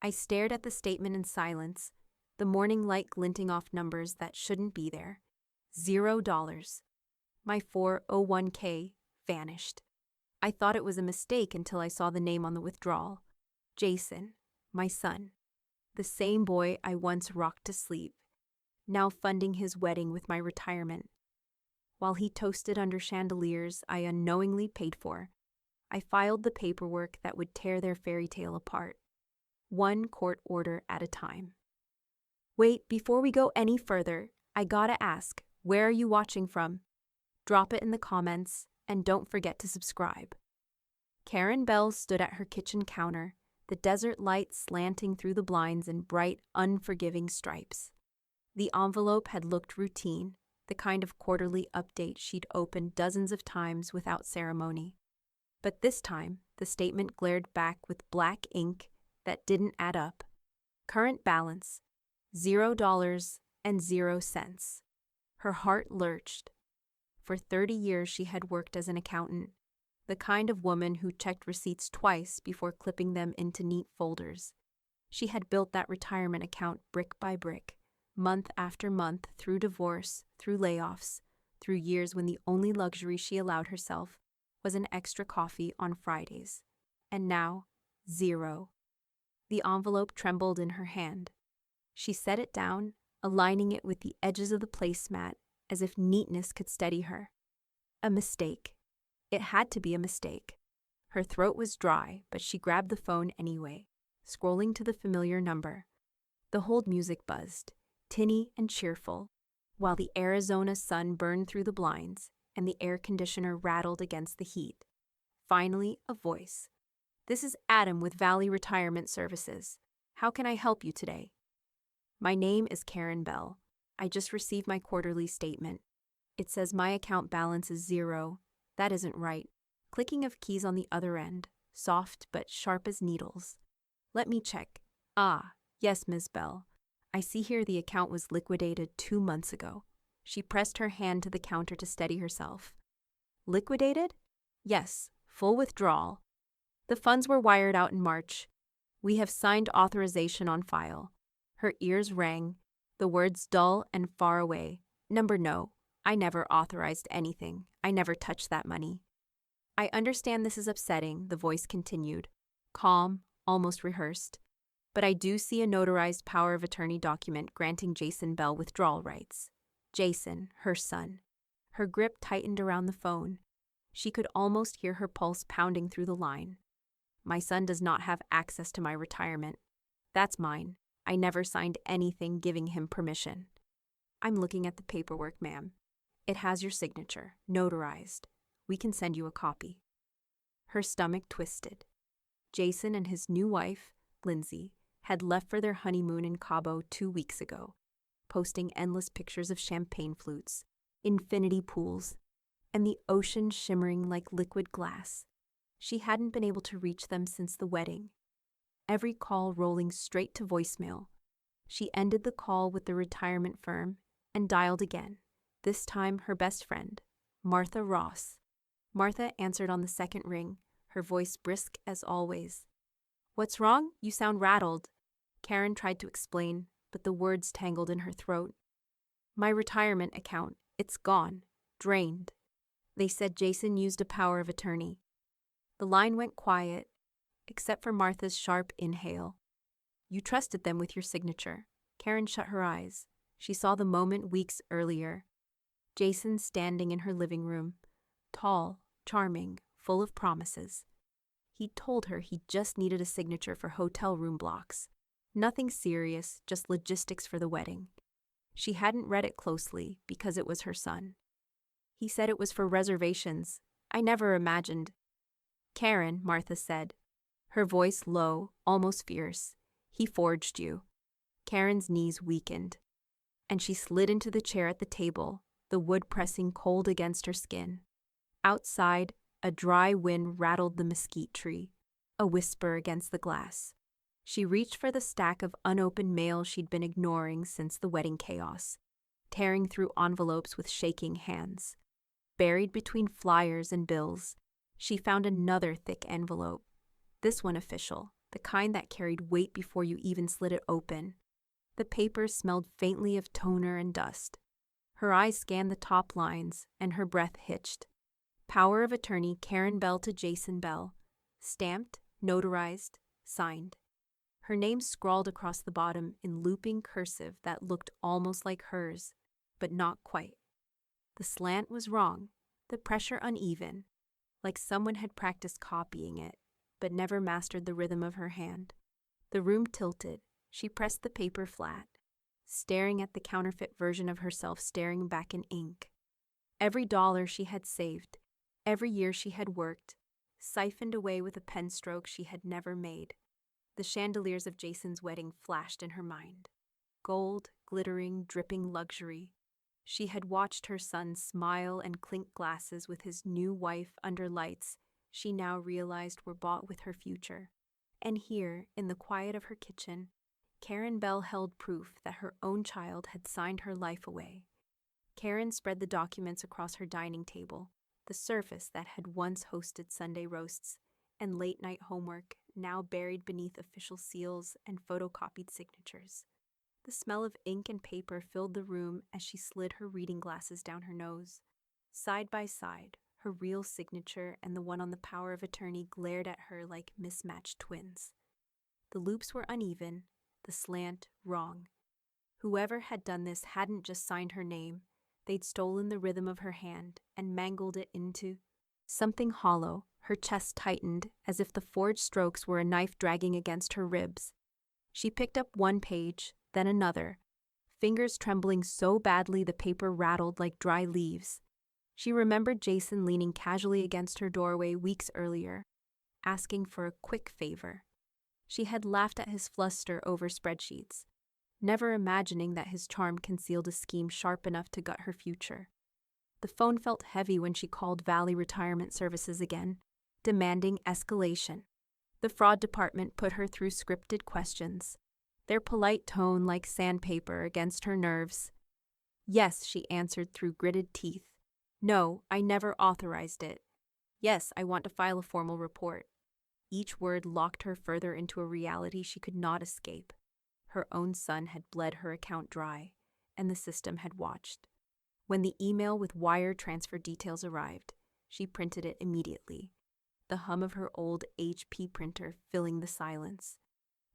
I stared at the statement in silence, the morning light glinting off numbers that shouldn't be there. $0. My 401k vanished. I thought it was a mistake until I saw the name on the withdrawal. Jason, my son. The same boy I once rocked to sleep, now funding his wedding with my retirement. While he toasted under chandeliers I unknowingly paid for, I filed the paperwork that would tear their fairy tale apart, one court order at a time. Wait, before we go any further, I gotta ask, where are you watching from? Drop it in the comments, and don't forget to subscribe. Karen Bell stood at her kitchen counter, the desert light slanting through the blinds in bright, unforgiving stripes. The envelope had looked routine, the kind of quarterly update she'd opened dozens of times without ceremony. But this time, the statement glared back with black ink that didn't add up. Current balance, $0.00. Her heart lurched. For 30 years she had worked as an accountant, the kind of woman who checked receipts twice before clipping them into neat folders. She had built that retirement account brick by brick, month after month, through divorce, through layoffs, through years when the only luxury she allowed herself was an extra coffee on Fridays. And now, $0. The envelope trembled in her hand. She set it down, aligning it with the edges of the placemat as if neatness could steady her. A mistake. It had to be a mistake. Her throat was dry, but she grabbed the phone anyway, scrolling to the familiar number. The hold music buzzed, tinny and cheerful, while the Arizona sun burned through the blinds and the air conditioner rattled against the heat. Finally, a voice. "This is Adam with Valley Retirement Services. How can I help you today?" "My name is Karen Bell. I just received my quarterly statement. It says my account balance is $0. That isn't right." Clicking of keys on the other end, soft but sharp as needles. "Let me check. Ah, yes, Ms. Bell. I see here the account was liquidated 2 months ago." She pressed her hand to the counter to steady herself. "Liquidated?" "Yes, full withdrawal. The funds were wired out in March. We have signed authorization on file." Her ears rang, the words dull and far away. "No, I never authorized anything. I never touched that money." "I understand this is upsetting," the voice continued, calm, almost rehearsed. "But I do see a notarized power of attorney document granting Jason Bell withdrawal rights." Jason, her son. Her grip tightened around the phone. She could almost hear her pulse pounding through the line. "My son does not have access to my retirement. That's mine. I never signed anything giving him permission." "I'm looking at the paperwork, ma'am. It has your signature, notarized. We can send you a copy." Her stomach twisted. Jason and his new wife, Lindsay, had left for their honeymoon in Cabo 2 weeks ago, posting endless pictures of champagne flutes, infinity pools, and the ocean shimmering like liquid glass. She hadn't been able to reach them since the wedding. Every call rolling straight to voicemail. She ended the call with the retirement firm and dialed again, this time her best friend, Martha Ross. Martha answered on the second ring, her voice brisk as always. "What's wrong? You sound rattled." Karen tried to explain, but the words tangled in her throat. "My retirement account, it's gone, drained. They said Jason used a power of attorney." The line went quiet, except for Martha's sharp inhale. "You trusted them with your signature." Karen shut her eyes. She saw the moment weeks earlier. Jason standing in her living room, tall, charming, full of promises. He'd told her he just needed a signature for hotel room blocks. Nothing serious, just logistics for the wedding. She hadn't read it closely because it was her son. He said it was for reservations. I never imagined. "Karen," Martha said, her voice low, almost fierce, "he forged you." Karen's knees weakened, and she slid into the chair at the table, the wood pressing cold against her skin. Outside, a dry wind rattled the mesquite tree, a whisper against the glass. She reached for the stack of unopened mail she'd been ignoring since the wedding chaos, tearing through envelopes with shaking hands. Buried between flyers and bills, she found another thick envelope, this one official, the kind that carried weight before you even slid it open. The paper smelled faintly of toner and dust. Her eyes scanned the top lines, and her breath hitched. Power of attorney Karen Bell to Jason Bell. Stamped, notarized, signed. Her name scrawled across the bottom in looping cursive that looked almost like hers, but not quite. The slant was wrong, the pressure uneven, like someone had practiced copying it, but never mastered the rhythm of her hand. The room tilted. She pressed the paper flat, staring at the counterfeit version of herself staring back in ink. Every dollar she had saved, every year she had worked, siphoned away with a pen stroke she had never made. The chandeliers of Jason's wedding flashed in her mind. Gold, glittering, dripping luxury. She had watched her son smile and clink glasses with his new wife under lights she now realized were bought with her future. And here, in the quiet of her kitchen, Karen Bell held proof that her own child had signed her life away. Karen spread the documents across her dining table, the surface that had once hosted Sunday roasts and late-night homework, now buried beneath official seals and photocopied signatures. The smell of ink and paper filled the room as she slid her reading glasses down her nose. Side by side, her real signature and the one on the power of attorney glared at her like mismatched twins. The loops were uneven, the slant wrong. Whoever had done this hadn't just signed her name, they'd stolen the rhythm of her hand and mangled it into something hollow. Her chest tightened as if the forged strokes were a knife dragging against her ribs. She picked up one page, then another, fingers trembling so badly the paper rattled like dry leaves. She remembered Jason leaning casually against her doorway weeks earlier, asking for a quick favor. She had laughed at his fluster over spreadsheets, never imagining that his charm concealed a scheme sharp enough to gut her future. The phone felt heavy when she called Valley Retirement Services again, demanding escalation. The fraud department put her through scripted questions, their polite tone like sandpaper against her nerves. Yes, she answered through gritted teeth. No, I never authorized it. Yes, I want to file a formal report. Each word locked her further into a reality she could not escape. Her own son had bled her account dry, and the system had watched. When the email with wire transfer details arrived, she printed it immediately, the hum of her old HP printer filling the silence.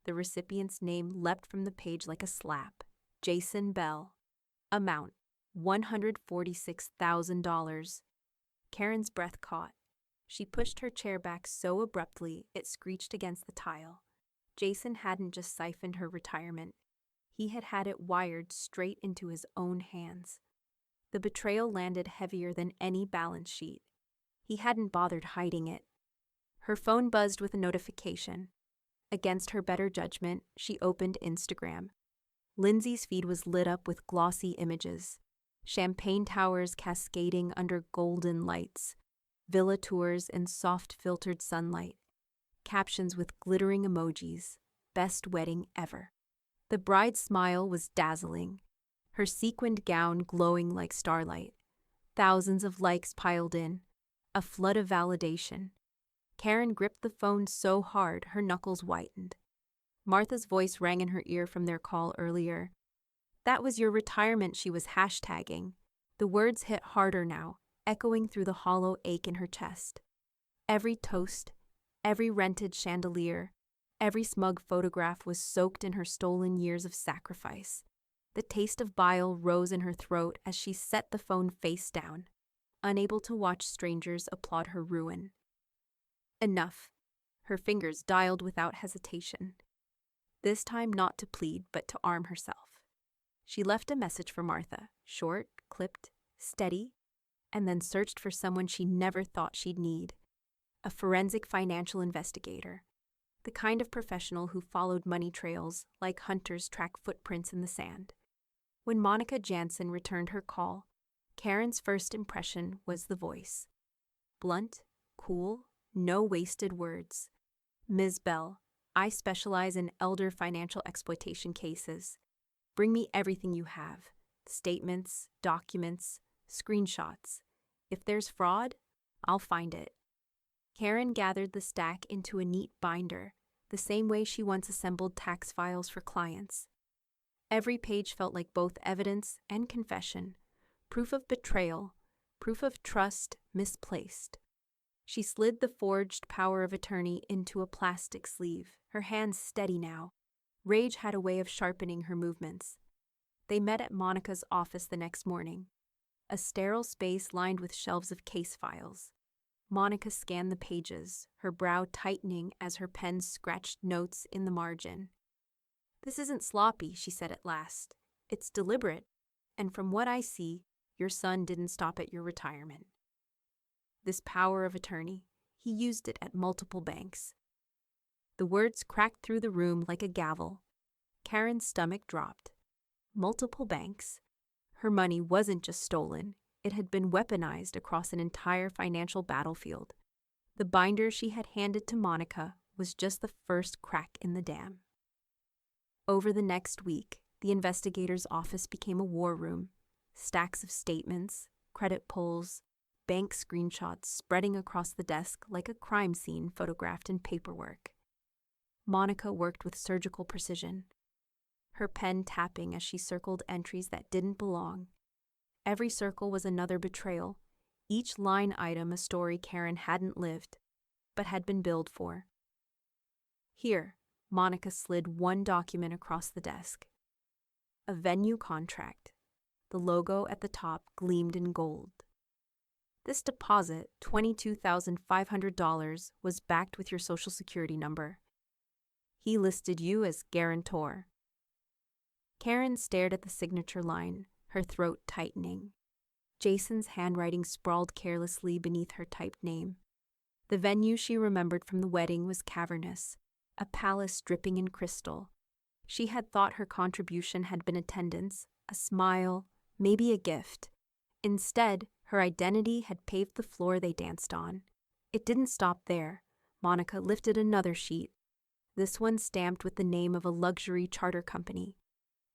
The recipient's name leapt from the page like a slap. Jason Bell. Amount, $146,000. Karen's breath caught. She pushed her chair back so abruptly it screeched against the tile. Jason hadn't just siphoned her retirement. He had had it wired straight into his own hands. The betrayal landed heavier than any balance sheet. He hadn't bothered hiding it. Her phone buzzed with a notification. Against her better judgment, she opened Instagram. Lindsay's feed was lit up with glossy images. Champagne towers cascading under golden lights. Villa tours in soft-filtered sunlight. Captions with glittering emojis. Best wedding ever. The bride's smile was dazzling, her sequined gown glowing like starlight. Thousands of likes piled in, a flood of validation. Karen gripped the phone so hard her knuckles whitened. Martha's voice rang in her ear from their call earlier. That was your retirement she was hashtagging. The words hit harder now, echoing through the hollow ache in her chest. Every toast, every rented chandelier, every smug photograph was soaked in her stolen years of sacrifice. The taste of bile rose in her throat as she set the phone face down, unable to watch strangers applaud her ruin. Enough. Her fingers dialed without hesitation. This time not to plead, but to arm herself. She left a message for Martha, short, clipped, steady, and then searched for someone she never thought she'd need. A forensic financial investigator. The kind of professional who followed money trails like hunters track footprints in the sand. When Monica Jansen returned her call, Karen's first impression was the voice. Blunt, cool, no wasted words. Ms. Bell, I specialize in elder financial exploitation cases. Bring me everything you have. Statements, documents, screenshots. If there's fraud, I'll find it. Karen gathered the stack into a neat binder, the same way she once assembled tax files for clients. Every page felt like both evidence and confession, proof of betrayal, proof of trust misplaced. She slid the forged power of attorney into a plastic sleeve, her hands steady now. Rage had a way of sharpening her movements. They met at Monica's office the next morning, a sterile space lined with shelves of case files. Monica scanned the pages, her brow tightening as her pen scratched notes in the margin. "This isn't sloppy," she said at last. "It's deliberate, and from what I see, your son didn't stop at your retirement." This power of attorney, he used it at multiple banks. The words cracked through the room like a gavel. Karen's stomach dropped. Multiple banks. Her money wasn't just stolen, it had been weaponized across an entire financial battlefield. The binder she had handed to Monica was just the first crack in the dam. Over the next week, the investigator's office became a war room. Stacks of statements, credit pulls, bank screenshots spreading across the desk like a crime scene photographed in paperwork. Monica worked with surgical precision, her pen tapping as she circled entries that didn't belong. Every circle was another betrayal, each line item a story Karen hadn't lived, but had been billed for. Here, Monica slid one document across the desk. A venue contract. The logo at the top gleamed in gold. This deposit, $22,500, was backed with your Social Security number. He listed you as guarantor. Karen stared at the signature line, her throat tightening. Jason's handwriting sprawled carelessly beneath her typed name. The venue she remembered from the wedding was cavernous, a palace dripping in crystal. She had thought her contribution had been attendance, a smile, maybe a gift. Instead, her identity had paved the floor they danced on. It didn't stop there. Monica lifted another sheet, this one stamped with the name of a luxury charter company.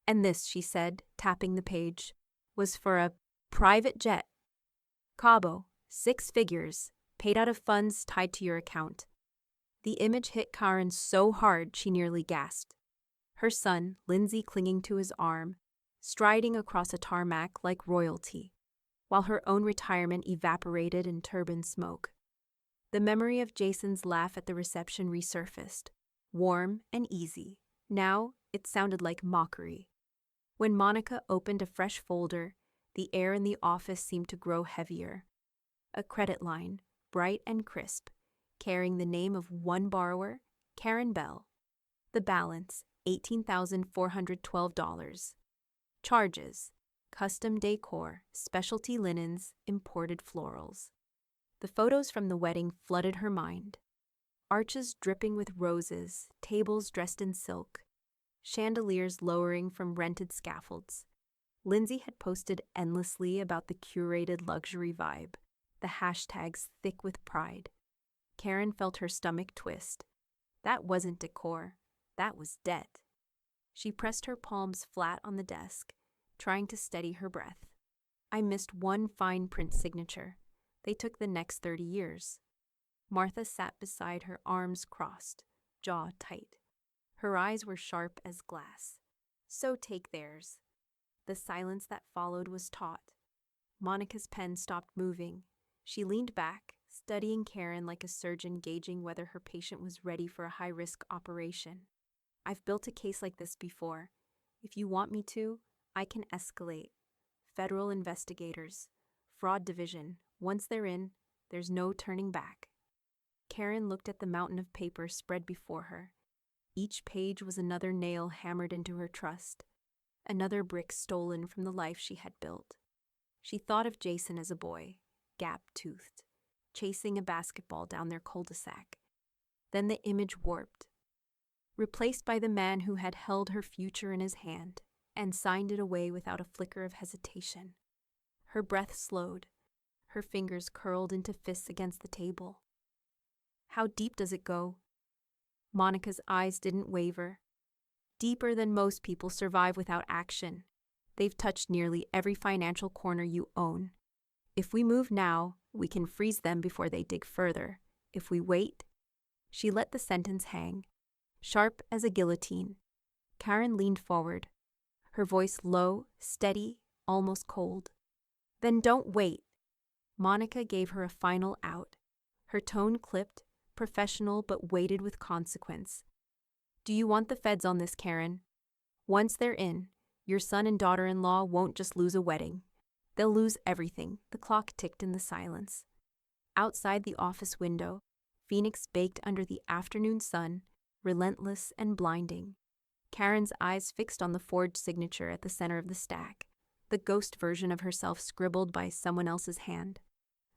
"And this," she said, tapping the page, "was for a private jet. Cabo, 6 figures, paid out of funds tied to your account." The image hit Karen so hard she nearly gasped. Her son, Lindsay clinging to his arm, striding across a tarmac like royalty, while her own retirement evaporated in turban smoke. The memory of Jason's laugh at the reception resurfaced, warm and easy. Now it sounded like mockery. When Monica opened a fresh folder, the air in the office seemed to grow heavier. A credit line, bright and crisp, carrying the name of one borrower, Karen Bell. The balance, $18,412. Charges, custom decor, specialty linens, imported florals. The photos from the wedding flooded her mind. Arches dripping with roses, tables dressed in silk, chandeliers lowering from rented scaffolds. Lindsay had posted endlessly about the curated luxury vibe, the hashtags thick with pride. Karen felt her stomach twist. That wasn't decor, that was debt. She pressed her palms flat on the desk, trying to steady her breath. I missed one fine print signature. They took the next 30 years. Martha sat beside her, arms crossed, jaw tight. Her eyes were sharp as glass. "So take theirs." The silence that followed was taut. Monica's pen stopped moving. She leaned back, studying Karen like a surgeon gauging whether her patient was ready for a high-risk operation. "I've built a case like this before. If you want me to, I can escalate. Federal investigators, fraud division. Once they're in, there's no turning back." Karen looked at the mountain of paper spread before her. Each page was another nail hammered into her trust, another brick stolen from the life she had built. She thought of Jason as a boy, gap-toothed, chasing a basketball down their cul-de-sac. Then the image warped, replaced by the man who had held her future in his hand and signed it away without a flicker of hesitation. Her breath slowed, her fingers curled into fists against the table. How deep does it go? Monica's eyes didn't waver. Deeper than most people survive without action. They've touched nearly every financial corner you own. If we move now, we can freeze them before they dig further. If we wait... She let the sentence hang. sharp as a guillotine. Karen leaned forward, her voice low, steady, almost cold. "Then don't wait." Monica gave her a final out, her tone clipped, professional but weighted with consequence. "Do you want the feds on this, Karen? Once they're in, your son and daughter-in-law won't just lose a wedding. They'll lose everything." The clock ticked in the silence. Outside the office window, Phoenix baked under the afternoon sun, relentless and blinding. Karen's eyes fixed on the forged signature at the center of the stack, the ghost version of herself scribbled by someone else's hand.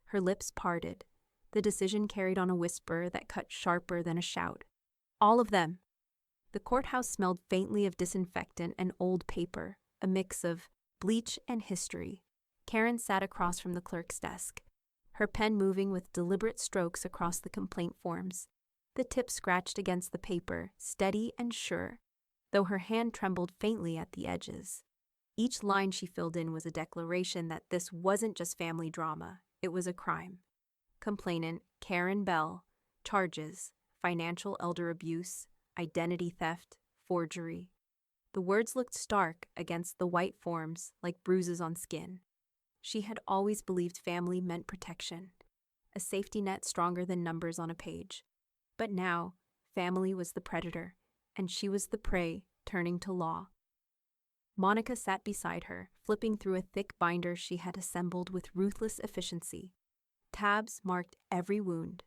Her lips parted, the decision carried on a whisper that cut sharper than a shout. "All of them." The courthouse smelled faintly of disinfectant and old paper, a mix of bleach and history. Karen sat across from the clerk's desk, her pen moving with deliberate strokes across the complaint forms. The tip scratched against the paper, steady and sure, though her hand trembled faintly at the edges. Each line she filled in was a declaration that this wasn't just family drama, it was a crime. Complainant Karen Bell. Charges: financial elder abuse, identity theft, forgery. The words looked stark against the white forms like bruises on skin. She had always believed family meant protection, a safety net stronger than numbers on a page. But now, family was the predator, and she was the prey turning to law. Monica sat beside her, flipping through a thick binder she had assembled with ruthless efficiency. Tabs marked every wound.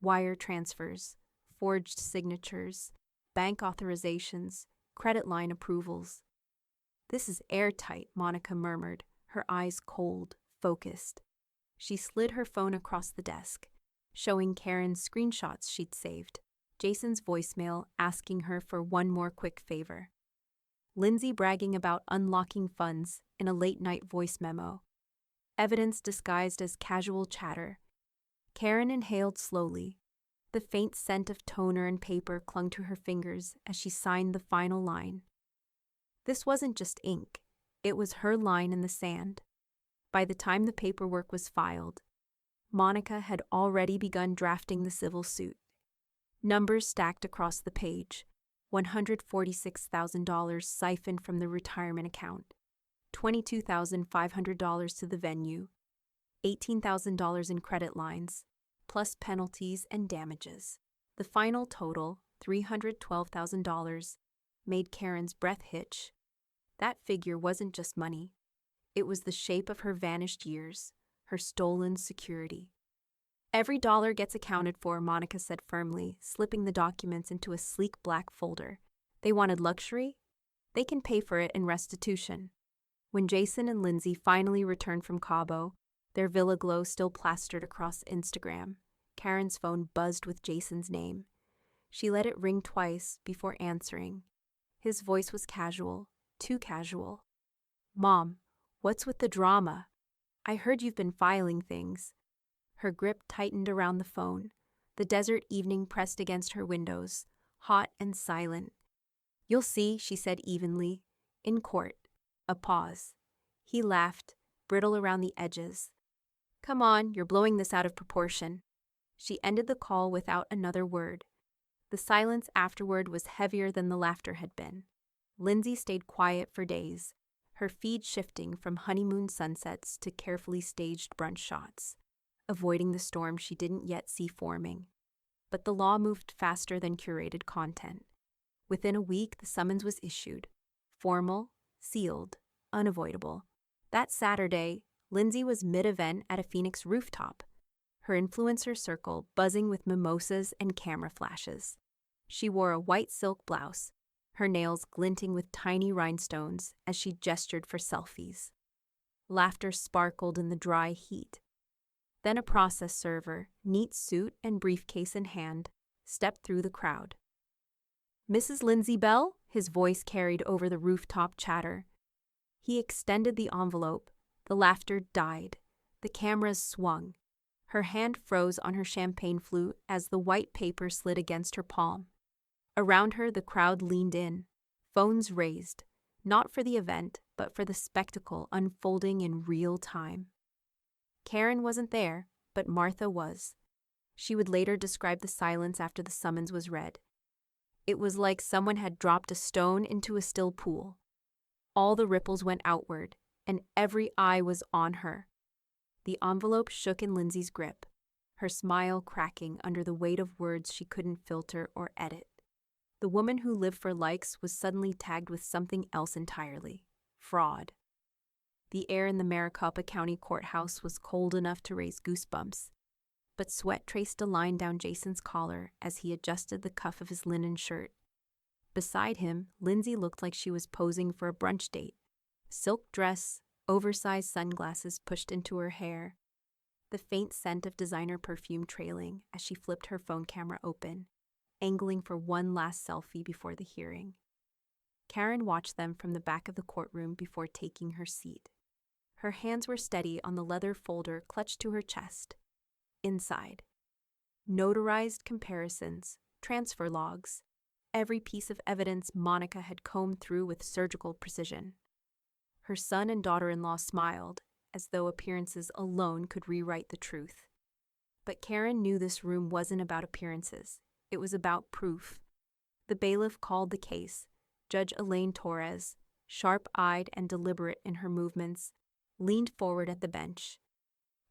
Wire transfers, forged signatures, bank authorizations, credit line approvals. "This is airtight," Monica murmured, her eyes cold, focused. She slid her phone across the desk, showing Karen screenshots she'd saved, Jason's voicemail asking her for one more quick favor, Lindsay bragging about unlocking funds in a late-night voice memo, evidence disguised as casual chatter. Karen inhaled slowly. The faint scent of toner and paper clung to her fingers as she signed the final line. This wasn't just ink. It was her line in the sand. By the time the paperwork was filed, Monica had already begun drafting the civil suit. Numbers stacked across the page. $146,000 siphoned from the retirement account, $22,500 to the venue, $18,000 in credit lines, plus penalties and damages. The final total, $312,000, made Karen's breath hitch. That figure wasn't just money. It was the shape of her vanished years, her stolen security. "Every dollar gets accounted for," Monica said firmly, slipping the documents into a sleek black folder. "They wanted luxury? They can pay for it in restitution." When Jason and Lindsay finally returned from Cabo, their villa glow still plastered across Instagram, Karen's phone buzzed with Jason's name. She let it ring twice before answering. His voice was casual, too casual. "Mom, what's with the drama? I heard you've been filing things." Her grip tightened around the phone. The desert evening pressed against her windows, hot and silent. "You'll see," she said evenly. "In court." A pause. He laughed, brittle around the edges. "Come on, you're blowing this out of proportion." She ended the call without another word. The silence afterward was heavier than the laughter had been. Lindsay stayed quiet for days, her feed shifting from honeymoon sunsets to carefully staged brunch shots, avoiding the storm she didn't yet see forming. But the law moved faster than curated content. Within a week, the summons was issued. Formal, sealed, unavoidable. That Saturday, Lindsay was mid-event at a Phoenix rooftop, her influencer circle buzzing with mimosas and camera flashes. She wore a white silk blouse, her nails glinting with tiny rhinestones as she gestured for selfies. Laughter sparkled in the dry heat. Then a process server, neat suit and briefcase in hand, stepped through the crowd. "Mrs. Lindsay Bell?" His voice carried over the rooftop chatter. He extended the envelope. The laughter died. The cameras swung. Her hand froze on her champagne flute as the white paper slid against her palm. Around her, the crowd leaned in, phones raised, not for the event, but for the spectacle unfolding in real time. Karen wasn't there, but Martha was. She would later describe the silence after the summons was read. It was like someone had dropped a stone into a still pool. All the ripples went outward, and every eye was on her. The envelope shook in Lindsay's grip, her smile cracking under the weight of words she couldn't filter or edit. The woman who lived for likes was suddenly tagged with something else entirely: fraud. The air in the Maricopa County Courthouse was cold enough to raise goosebumps, but sweat traced a line down Jason's collar as he adjusted the cuff of his linen shirt. Beside him, Lindsay looked like she was posing for a brunch date. Silk dress, oversized sunglasses pushed into her hair, the faint scent of designer perfume trailing as she flipped her phone camera open, angling for one last selfie before the hearing. Karen watched them from the back of the courtroom before taking her seat. Her hands were steady on the leather folder clutched to her chest. Inside, notarized comparisons, transfer logs, every piece of evidence Monica had combed through with surgical precision. Her son and daughter-in-law smiled, as though appearances alone could rewrite the truth. But Karen knew this room wasn't about appearances. It was about proof. The bailiff called the case. Judge Elaine Torres, sharp-eyed and deliberate in her movements, leaned forward at the bench.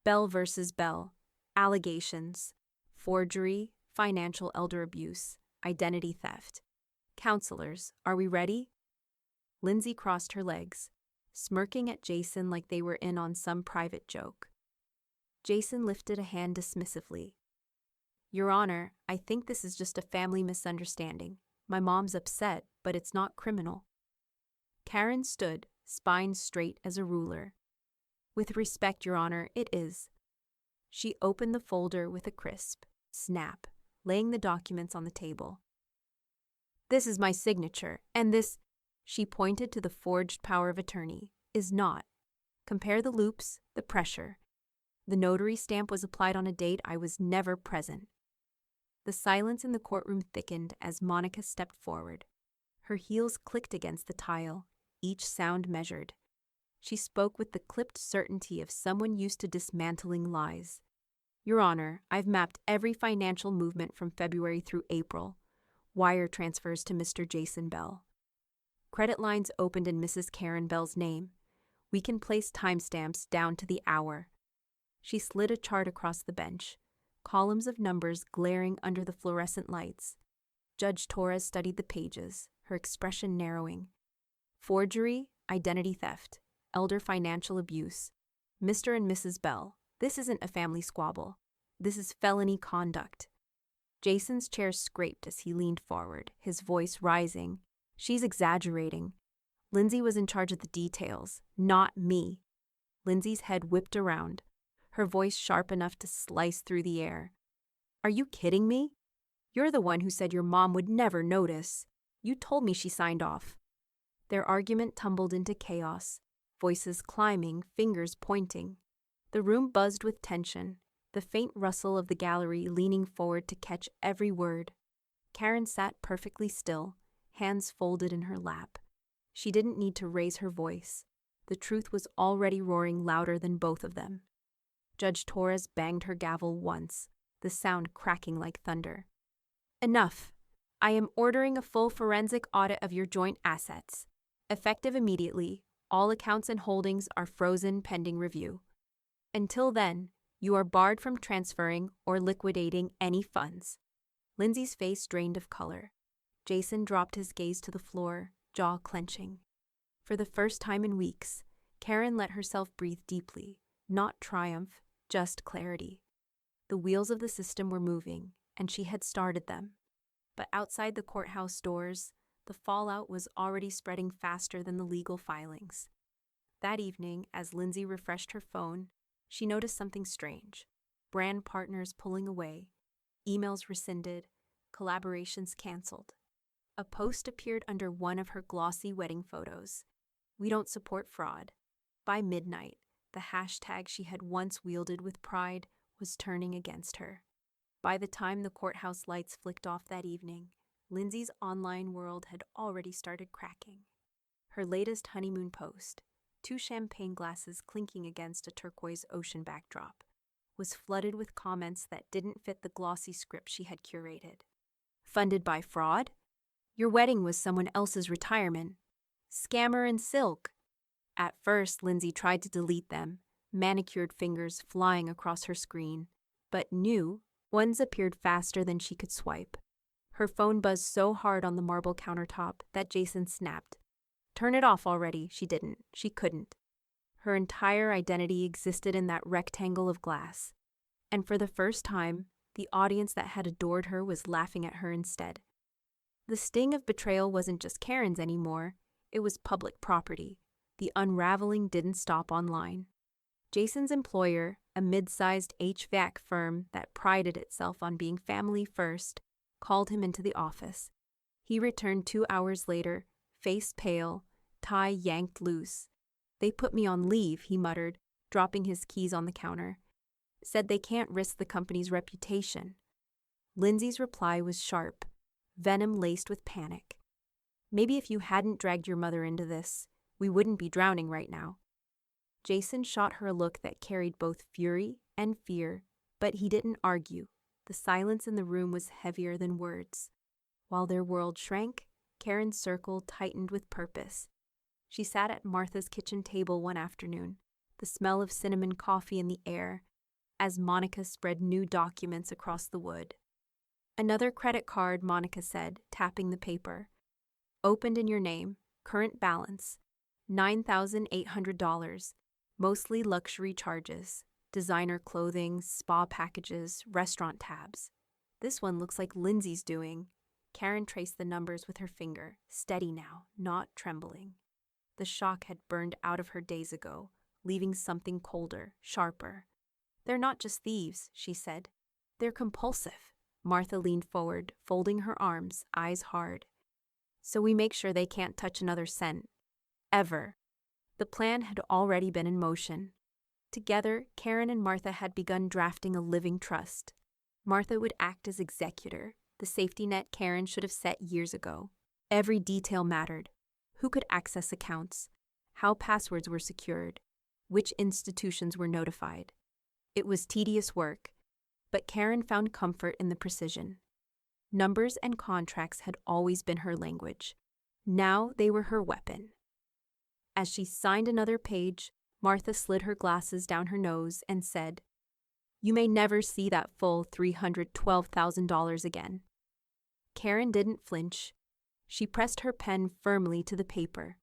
Bell versus Bell. Allegations. Forgery, financial elder abuse, identity theft. Counselors, are we ready? Lindsay crossed her legs, smirking at Jason like they were in on some private joke. Jason lifted a hand dismissively. Your Honor, I think this is just a family misunderstanding. My mom's upset, but it's not criminal. Karen stood, spine straight as a ruler. With respect, Your Honor, it is. She opened the folder with a crisp snap, laying the documents on the table. This is my signature, and this, she pointed to the forged power of attorney, is not. Compare the loops, the pressure. The notary stamp was applied on a date I was never present. The silence in the courtroom thickened as Monica stepped forward. Her heels clicked against the tile, each sound measured. She spoke with the clipped certainty of someone used to dismantling lies. Your Honor, I've mapped every financial movement from February through April. Wire transfers to Mr. Jason Bell. Credit lines opened in Mrs. Karen Bell's name. We can place timestamps down to the hour. She slid a chart across the bench, columns of numbers glaring under the fluorescent lights. Judge Torres studied the pages, her expression narrowing. Forgery, identity theft, elder financial abuse. Mr. and Mrs. Bell, this isn't a family squabble. This is felony conduct. Jason's chair scraped as he leaned forward, his voice rising. She's exaggerating. Lindsay was in charge of the details, not me. Lindsay's head whipped around, her voice sharp enough to slice through the air. Are you kidding me? You're the one who said your mom would never notice. You told me she signed off. Their argument tumbled into chaos, voices climbing, fingers pointing. The room buzzed with tension, the faint rustle of the gallery leaning forward to catch every word. Karen sat perfectly still, hands folded in her lap. She didn't need to raise her voice. The truth was already roaring louder than both of them. Judge Torres banged her gavel once, the sound cracking like thunder. Enough. I am ordering a full forensic audit of your joint assets. Effective immediately, all accounts and holdings are frozen pending review. Until then, you are barred from transferring or liquidating any funds. Lindsay's face drained of color. Jason dropped his gaze to the floor, jaw clenching. For the first time in weeks, Karen let herself breathe deeply, not triumph, just clarity. The wheels of the system were moving, and she had started them. But outside the courthouse doors, the fallout was already spreading faster than the legal filings. That evening, as Lindsay refreshed her phone, she noticed something strange. Brand partners pulling away, emails rescinded, collaborations canceled. A post appeared under one of her glossy wedding photos. We don't support fraud. By midnight, the hashtag she had once wielded with pride was turning against her. By the time the courthouse lights flicked off that evening, Lindsay's online world had already started cracking. Her latest honeymoon post, 2 champagne glasses clinking against a turquoise ocean backdrop, was flooded with comments that didn't fit the glossy script she had curated. Funded by fraud? Your wedding was someone else's retirement. Scammer and silk. At first, Lindsay tried to delete them, manicured fingers flying across her screen, but new ones appeared faster than she could swipe. Her phone buzzed so hard on the marble countertop that Jason snapped. Turn it off already. She didn't. She couldn't. Her entire identity existed in that rectangle of glass. And for the first time, the audience that had adored her was laughing at her instead. The sting of betrayal wasn't just Karen's anymore. It was public property. The unraveling didn't stop online. Jason's employer, a mid-sized HVAC firm that prided itself on being family first, called him into the office. He returned 2 hours later, face pale, tie yanked loose. They put me on leave, he muttered, dropping his keys on the counter. Said they can't risk the company's reputation. Lindsay's reply was sharp, venom laced with panic. Maybe if you hadn't dragged your mother into this, we wouldn't be drowning right now. Jason shot her a look that carried both fury and fear, but he didn't argue. The silence in the room was heavier than words. While their world shrank, Karen's circle tightened with purpose. She sat at Martha's kitchen table one afternoon, the smell of cinnamon coffee in the air, as Monica spread new documents across the wood. Another credit card, Monica said, tapping the paper. Opened in your name, current balance, $9,800, mostly luxury charges, designer clothing, spa packages, restaurant tabs. This one looks like Lindsay's doing. Karen traced the numbers with her finger, steady now, not trembling. The shock had burned out of her days ago, leaving something colder, sharper. They're not just thieves, she said. They're compulsive. Martha leaned forward, folding her arms, eyes hard. So we make sure they can't touch another cent. Ever. The plan had already been in motion. Together, Karen and Martha had begun drafting a living trust. Martha would act as executor, the safety net Karen should have set years ago. Every detail mattered. Who could access accounts? How passwords were secured? Which institutions were notified? It was tedious work, but Karen found comfort in the precision. Numbers and contracts had always been her language. Now they were her weapon. As she signed another page, Martha slid her glasses down her nose and said, "You may never see that full $312,000 again." Karen didn't flinch. She pressed her pen firmly to the paper.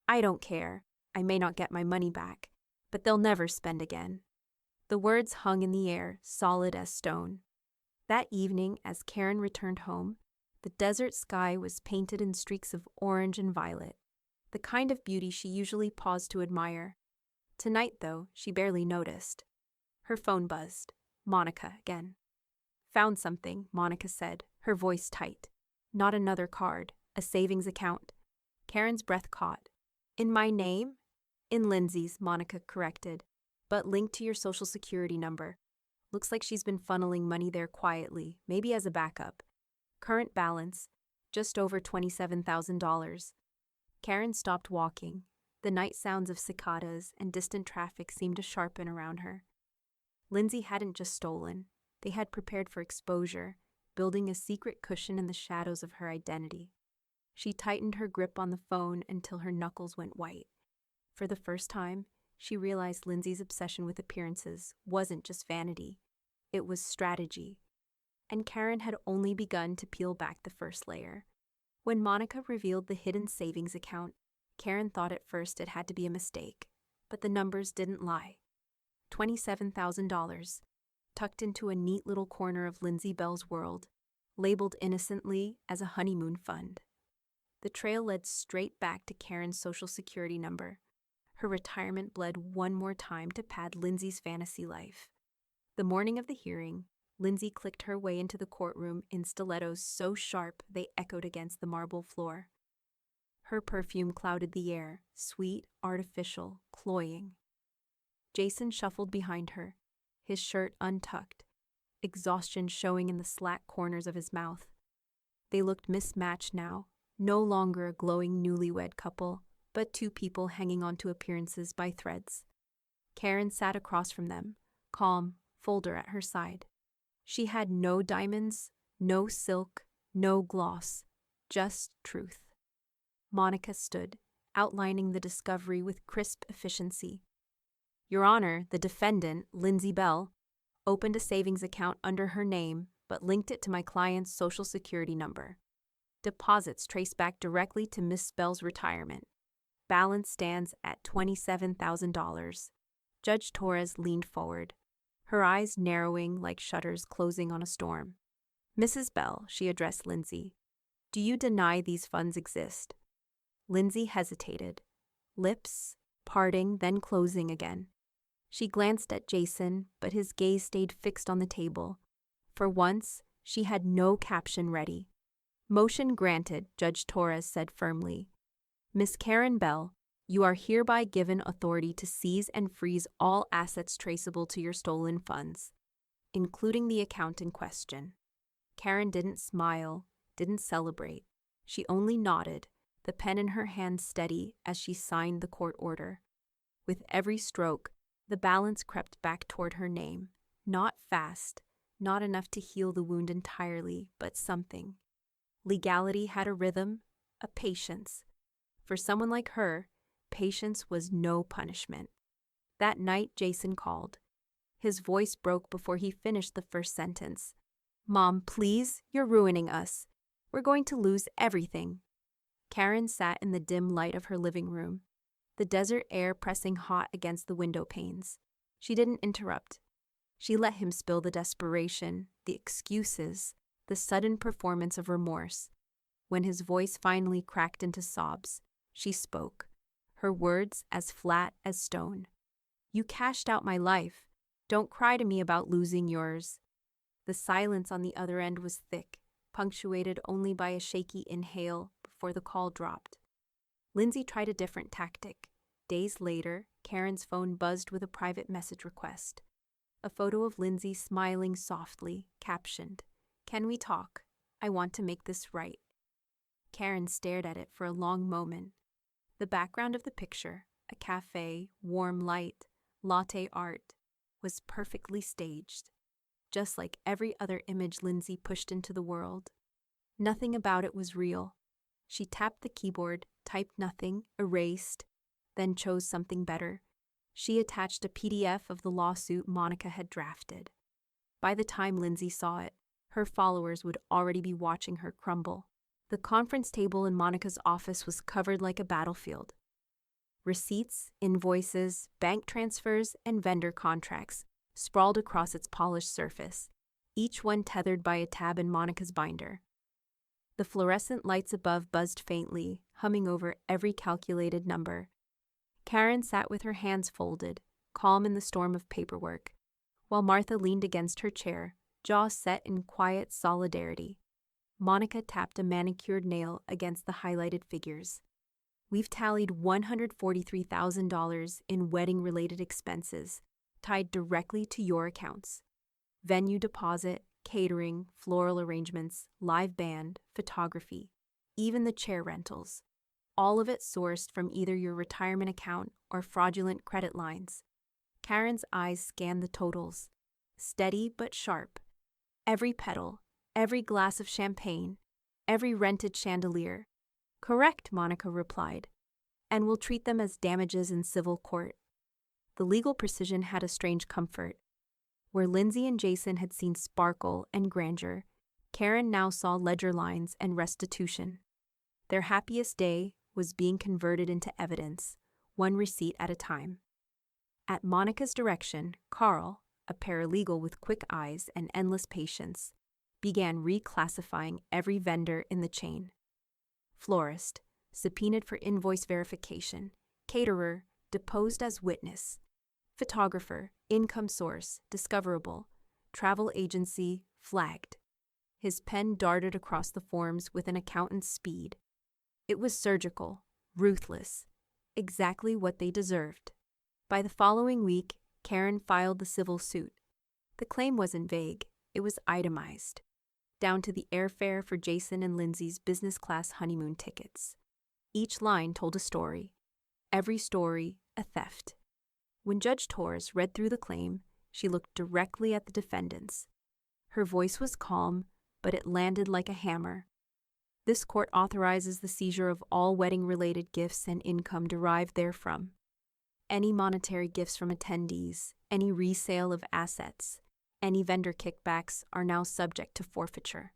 "I don't care. I may not get my money back, but they'll never spend again." The words hung in the air, solid as stone. That evening, as Karen returned home, the desert sky was painted in streaks of orange and violet, the kind of beauty she usually paused to admire. Tonight, though, she barely noticed. Her phone buzzed. Monica again. "Found something," Monica said, her voice tight. "Not another card, a savings account." Karen's breath caught. "In my name?" "In Lindsay's," Monica corrected, "but linked to your social security number. Looks like she's been funneling money there quietly, maybe as a backup. Current balance, just over $27,000. Karen stopped walking. The night sounds of cicadas and distant traffic seemed to sharpen around her. Lindsay hadn't just stolen. They had prepared for exposure, building a secret cushion in the shadows of her identity. She tightened her grip on the phone until her knuckles went white. For the first time, she realized Lindsay's obsession with appearances wasn't just vanity. It was strategy. And Karen had only begun to peel back the first layer. When Monica revealed the hidden savings account, Karen thought at first it had to be a mistake. But the numbers didn't lie. $27,000, tucked into a neat little corner of Lindsay Bell's world, labeled innocently as a honeymoon fund. The trail led straight back to Karen's social security number. Her retirement bled one more time to pad Lindsay's fantasy life. The morning of the hearing, Lindsay clicked her way into the courtroom in stilettos so sharp they echoed against the marble floor. Her perfume clouded the air, sweet, artificial, cloying. Jason shuffled behind her, his shirt untucked, exhaustion showing in the slack corners of his mouth. They looked mismatched now, no longer a glowing newlywed couple, but two people hanging onto appearances by threads. Karen sat across from them, calm, folder at her side. She had no diamonds, no silk, no gloss, Just truth. Monica stood, outlining the discovery with crisp efficiency. Your Honor, the defendant, Lindsay Bell, opened a savings account under her name but linked it to my client's social security number. Deposits trace back directly to Miss Bell's retirement. Balance stands at $27,000. Judge Torres leaned forward, her eyes narrowing like shutters closing on a storm. Mrs. Bell, she addressed Lindsay, do you deny these funds exist? Lindsay hesitated, lips parting, then closing again. She glanced at Jason, but his gaze stayed fixed on the table. For once, she had no caption ready. Motion granted, Judge Torres said firmly. Miss Karen Bell, you are hereby given authority to seize and freeze all assets traceable to your stolen funds, including the account in question. Karen didn't smile, didn't celebrate. She only nodded, the pen in her hand steady as she signed the court order. With every stroke, the balance crept back toward her name. Not fast, not enough to heal the wound entirely, but something. Legality had a rhythm, a patience. For someone like her, patience was no punishment. That night, Jason called. His voice broke before he finished the first sentence. Mom, please, you're ruining us. We're going to lose everything. Karen sat in the dim light of her living room, the desert air pressing hot against the window panes. She didn't interrupt. She let him spill the desperation, the excuses, the sudden performance of remorse. When his voice finally cracked into sobs, she spoke, her words as flat as stone. You cashed out my life. Don't cry to me about losing yours. The silence on the other end was thick, punctuated only by a shaky inhale before the call dropped. Lindsay tried a different tactic. Days later, Karen's phone buzzed with a private message request. A photo of Lindsay smiling softly, captioned, Can we talk? I want to make this right. Karen stared at it for a long moment. The background of the picture, a cafe, warm light, latte art, was perfectly staged, just like every other image Lindsay pushed into the world. Nothing about it was real. She tapped the keyboard, typed nothing, erased, then chose something better. She attached a PDF of the lawsuit Monica had drafted. By the time Lindsay saw it, her followers would already be watching her crumble. The conference table in Monica's office was covered like a battlefield. Receipts, invoices, bank transfers, and vendor contracts sprawled across its polished surface, each one tethered by a tab in Monica's binder. The fluorescent lights above buzzed faintly, humming over every calculated number. Karen sat with her hands folded, calm in the storm of paperwork, while Martha leaned against her chair, jaw set in quiet solidarity. Monica tapped a manicured nail against the highlighted figures. We've tallied $143,000 in wedding-related expenses, tied directly to your accounts. Venue deposit, catering, floral arrangements, live band, photography, even the chair rentals. All of it sourced from either your retirement account or fraudulent credit lines. Karen's eyes scanned the totals, steady but sharp. Every petal, every glass of champagne, every rented chandelier. Correct, Monica replied, and we'll treat them as damages in civil court. The legal precision had a strange comfort. Where Lindsay and Jason had seen sparkle and grandeur, Karen now saw ledger lines and restitution. Their happiest day was being converted into evidence, one receipt at a time. At Monica's direction, Carl, a paralegal with quick eyes and endless patience, began reclassifying every vendor in the chain. Florist, subpoenaed for invoice verification. Caterer, deposed as witness. Photographer, income source, discoverable. Travel agency, flagged. His pen darted across the forms with an accountant's speed. It was surgical, ruthless, exactly what they deserved. By the following week, Karen filed the civil suit. The claim wasn't vague, it was itemized, down to the airfare for Jason and Lindsay's business-class honeymoon tickets. Each line told a story. Every story, a theft. When Judge Torres read through the claim, she looked directly at the defendants. Her voice was calm, but it landed like a hammer. This court authorizes the seizure of all wedding-related gifts and income derived therefrom. Any monetary gifts from attendees, any resale of assets, any vendor kickbacks are now subject to forfeiture.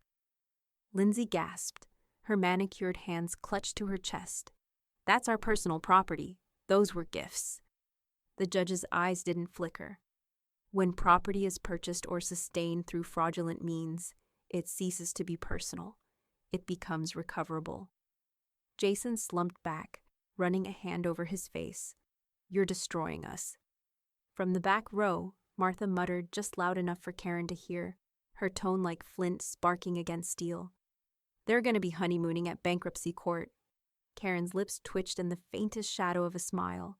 Lindsay gasped, her manicured hands clutched to her chest. That's our personal property. Those were gifts. The judge's eyes didn't flicker. When property is purchased or sustained through fraudulent means, it ceases to be personal. It becomes recoverable. Jason slumped back, running a hand over his face. You're destroying us. From the back row, Martha muttered just loud enough for Karen to hear, her tone like flint sparking against steel. They're going to be honeymooning at bankruptcy court. Karen's lips twitched in the faintest shadow of a smile.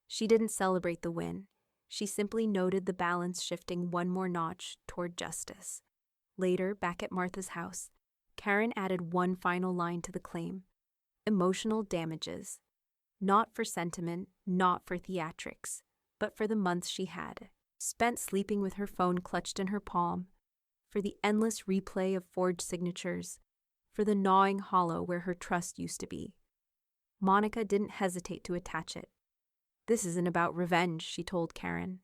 She didn't celebrate the win. She simply noted the balance shifting one more notch toward justice. Later, back at Martha's house, Karen added one final line to the claim. Emotional damages. Not for sentiment, not for theatrics, but for the months she had spent sleeping with her phone clutched in her palm, for the endless replay of forged signatures, for the gnawing hollow where her trust used to be. Monica didn't hesitate to attach it. This isn't about revenge, she told Karen.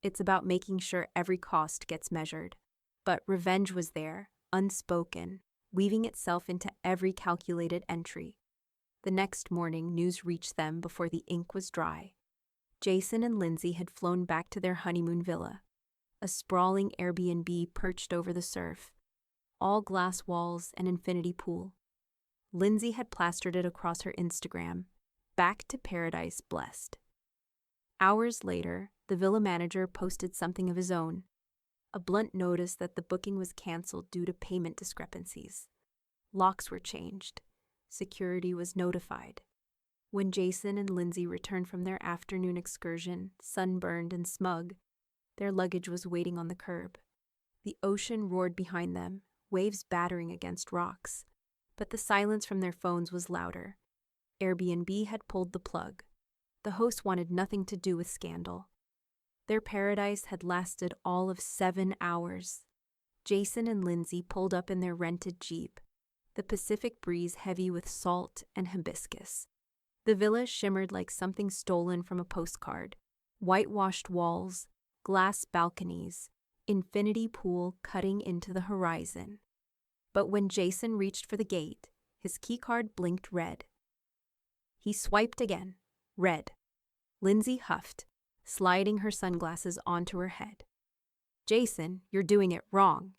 It's about making sure every cost gets measured. But revenge was there, unspoken, weaving itself into every calculated entry. The next morning, news reached them before the ink was dry. Jason and Lindsay had flown back to their honeymoon villa, a sprawling Airbnb perched over the surf, all glass walls and infinity pool. Lindsay had plastered it across her Instagram, back to paradise blessed. Hours later, the villa manager posted something of his own, a blunt notice that the booking was canceled due to payment discrepancies. Locks were changed. Security was notified. When Jason and Lindsay returned from their afternoon excursion, sunburned and smug, their luggage was waiting on the curb. The ocean roared behind them, waves battering against rocks, but the silence from their phones was louder. Airbnb had pulled the plug. The host wanted nothing to do with scandal. Their paradise had lasted all of 7 hours. Jason and Lindsay pulled up in their rented Jeep, the Pacific breeze heavy with salt and hibiscus. The villa shimmered like something stolen from a postcard. Whitewashed walls, glass balconies, infinity pool cutting into the horizon. But when Jason reached for the gate, his keycard blinked red. He swiped again. Red. Lindsay huffed, sliding her sunglasses onto her head. Jason, you're doing it wrong.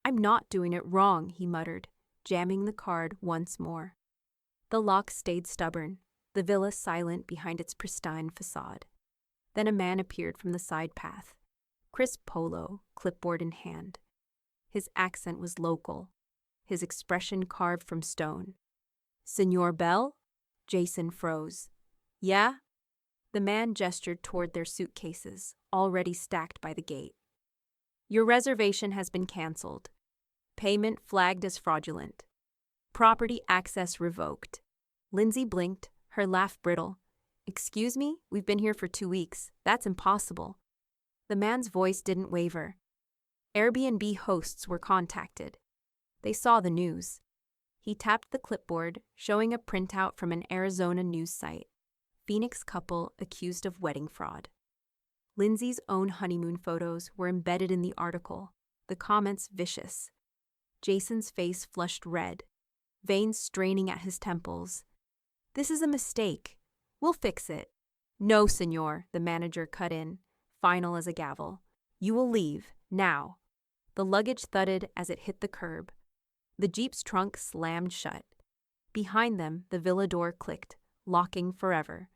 I'm not doing it wrong, he muttered, jamming the card once more. The lock stayed stubborn, the villa silent behind its pristine facade. Then a man appeared from the side path, crisp polo, clipboard in hand. His accent was local, his expression carved from stone. Senor Bell? Jason froze. Yeah? The man gestured toward their suitcases, already stacked by the gate. Your reservation has been canceled. Payment flagged as fraudulent. Property access revoked. Lindsay blinked, her laugh brittle. Excuse me? We've been here for 2 weeks. That's impossible. The man's voice didn't waver. Airbnb hosts were contacted. They saw the news. He tapped the clipboard, showing a printout from an Arizona news site. Phoenix couple accused of wedding fraud. Lindsay's own honeymoon photos were embedded in the article, the comments vicious. Jason's face flushed red, veins straining at his temples. This is a mistake. We'll fix it. No, senor, the manager cut in, final as a gavel. You will leave, now. The luggage thudded as it hit the curb. The Jeep's trunk slammed shut. Behind them, the villa door clicked, locking forever.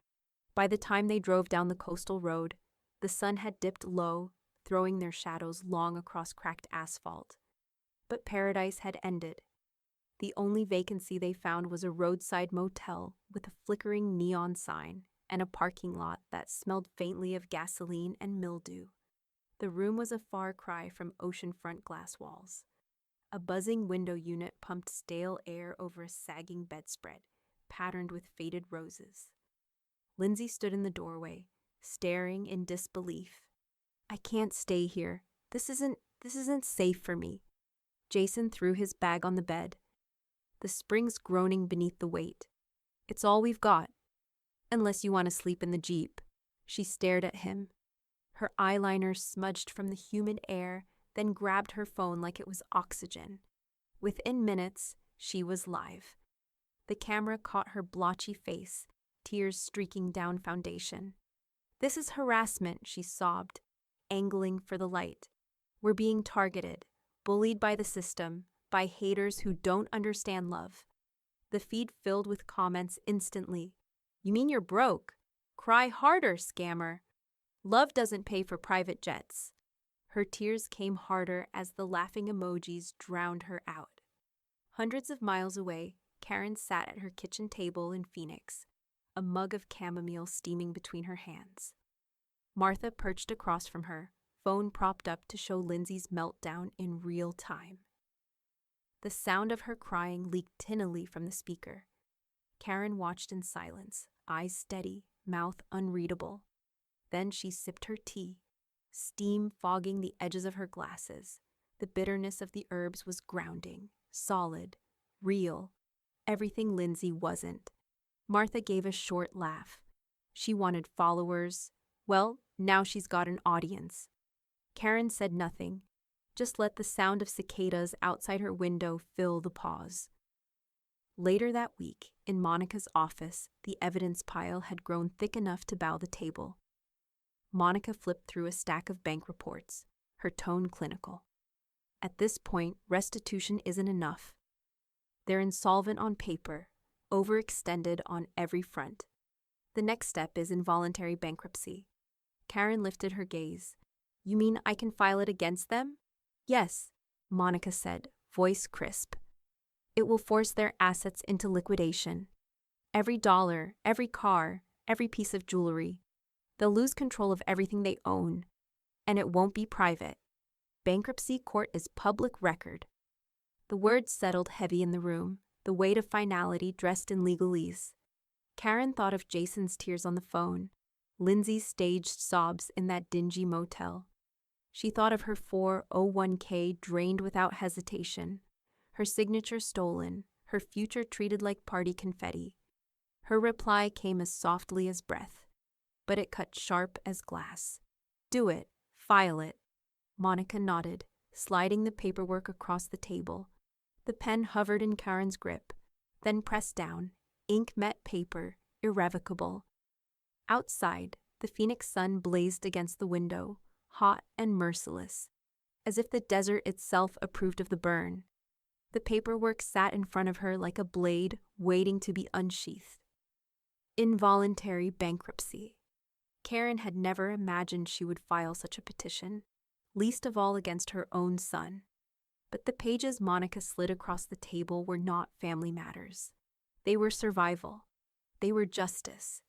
By the time they drove down the coastal road, the sun had dipped low, throwing their shadows long across cracked asphalt. But paradise had ended. The only vacancy they found was a roadside motel with a flickering neon sign and a parking lot that smelled faintly of gasoline and mildew. The room was a far cry from oceanfront glass walls. A buzzing window unit pumped stale air over a sagging bedspread, patterned with faded roses. Lindsay stood in the doorway, staring in disbelief. I can't stay here. This isn't safe for me. Jason threw his bag on the bed. the springs groaning beneath the weight. It's all we've got. Unless you want to sleep in the Jeep. She stared at him. Her eyeliner smudged from the humid air, then grabbed her phone like it was oxygen. Within minutes, she was live. The camera caught her blotchy face, tears streaking down foundation. "This is harassment," she sobbed, angling for the light. "We're being targeted, bullied by the system, by haters who don't understand love." The feed filled with comments instantly. "You mean you're broke? Cry harder, scammer. Love doesn't pay for private jets." Her tears came harder as the laughing emojis drowned her out. Hundreds of miles away, Karen sat at her kitchen table in Phoenix, a mug of chamomile steaming between her hands. Martha perched across from her, phone propped up to show Lindsay's meltdown in real time. The sound of her crying leaked tinnily from the speaker. Karen watched in silence, eyes steady, mouth unreadable. Then she sipped her tea, steam fogging the edges of her glasses. The bitterness of the herbs was grounding, solid, real, everything Lindsay wasn't. Martha gave a short laugh. She wanted followers. Well, now she's got an audience. Karen said nothing, just let the sound of cicadas outside her window fill the pause. Later that week, in Monica's office, the evidence pile had grown thick enough to bow the table. Monica flipped through a stack of bank reports, her tone clinical. At this point, restitution isn't enough. They're insolvent on paper, overextended on every front. The next step is involuntary bankruptcy. Karen lifted her gaze. "You mean I can file it against them?" "Yes," Monica said, voice crisp. "It will force their assets into liquidation. Every dollar, every car, every piece of jewelry. They'll lose control of everything they own. And it won't be private. Bankruptcy court is public record." The words settled heavy in the room, the weight of finality dressed in legalese. Karen thought of Jason's tears on the phone, Lindsay's staged sobs in that dingy motel. She thought of her 401k drained without hesitation, her signature stolen, her future treated like party confetti. Her reply came as softly as breath, but it cut sharp as glass. "Do it. File it." Monica nodded, sliding the paperwork across the table. The pen hovered in Karen's grip, then pressed down, ink met paper, irrevocable. Outside, the Phoenix sun blazed against the window, hot and merciless, as if the desert itself approved of the burn. The paperwork sat in front of her like a blade waiting to be unsheathed. Involuntary bankruptcy. Karen had never imagined she would file such a petition, least of all against her own son. But the pages Monica slid across the table were not family matters. They were survival. They were justice.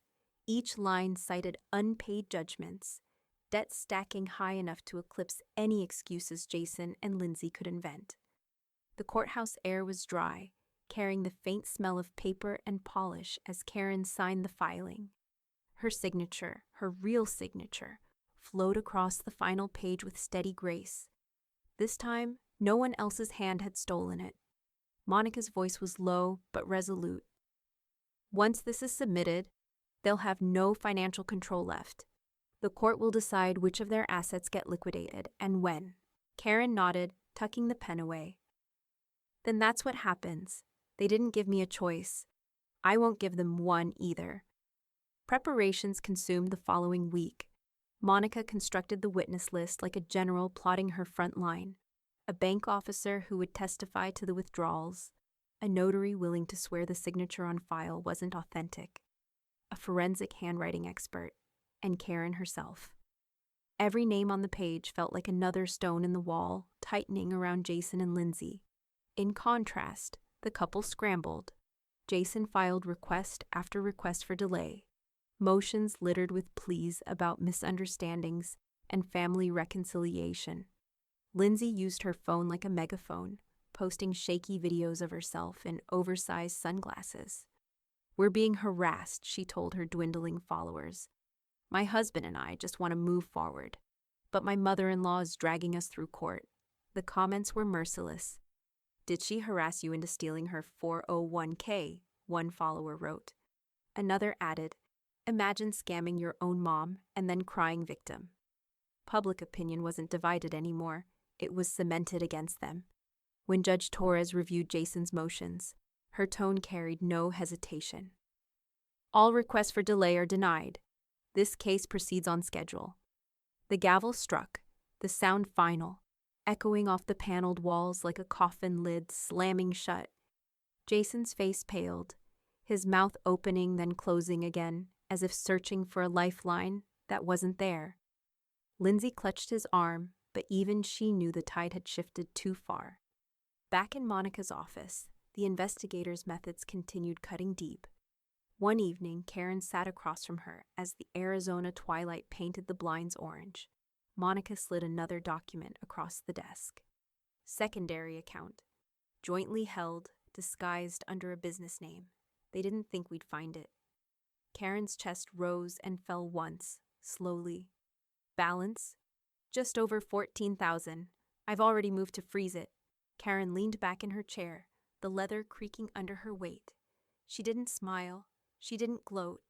Each line cited unpaid judgments, debt stacking high enough to eclipse any excuses Jason and Lindsay could invent. The courthouse air was dry, carrying the faint smell of paper and polish as Karen signed the filing. Her signature, her real signature, flowed across the final page with steady grace. This time, no one else's hand had stolen it. Monica's voice was low but resolute. "Once this is submitted, they'll have no financial control left. The court will decide which of their assets get liquidated and when." Karen nodded, tucking the pen away. "Then that's what happens. They didn't give me a choice. I won't give them one either." Preparations consumed the following week. Monica constructed the witness list like a general plotting her front line. A bank officer who would testify to the withdrawals, a notary willing to swear the signature on file wasn't authentic, a forensic handwriting expert, and Karen herself. Every name on the page felt like another stone in the wall, tightening around Jason and Lindsay. In contrast, the couple scrambled. Jason filed request after request for delay, motions littered with pleas about misunderstandings and family reconciliation. Lindsay used her phone like a megaphone, posting shaky videos of herself in oversized sunglasses. "We're being harassed," she told her dwindling followers. "My husband and I just want to move forward, but my mother-in-law is dragging us through court." The comments were merciless. Did she harass you into stealing her 401k? One follower wrote. Another added, imagine scamming your own mom and then crying victim. Public opinion wasn't divided anymore. It was cemented against them. When Judge Torres reviewed Jason's motions, her tone carried no hesitation. All requests for delay are denied. This case proceeds on schedule. The gavel struck, the sound final, echoing off the paneled walls like a coffin lid slamming shut. Jason's face paled, his mouth opening then closing again, as if searching for a lifeline that wasn't there. Lindsay clutched his arm, but even she knew the tide had shifted too far. Back in Monica's office, the investigators' methods continued cutting deep. One evening, Karen sat across from her as the Arizona twilight painted the blinds orange. Monica slid another document across the desk. Secondary account. Jointly held, disguised under a business name. They didn't think we'd find it. Karen's chest rose and fell once, slowly. Balance? Just over $14,000. I've already moved to freeze it. Karen leaned back in her chair, the leather creaking under her weight. She didn't smile. She didn't gloat.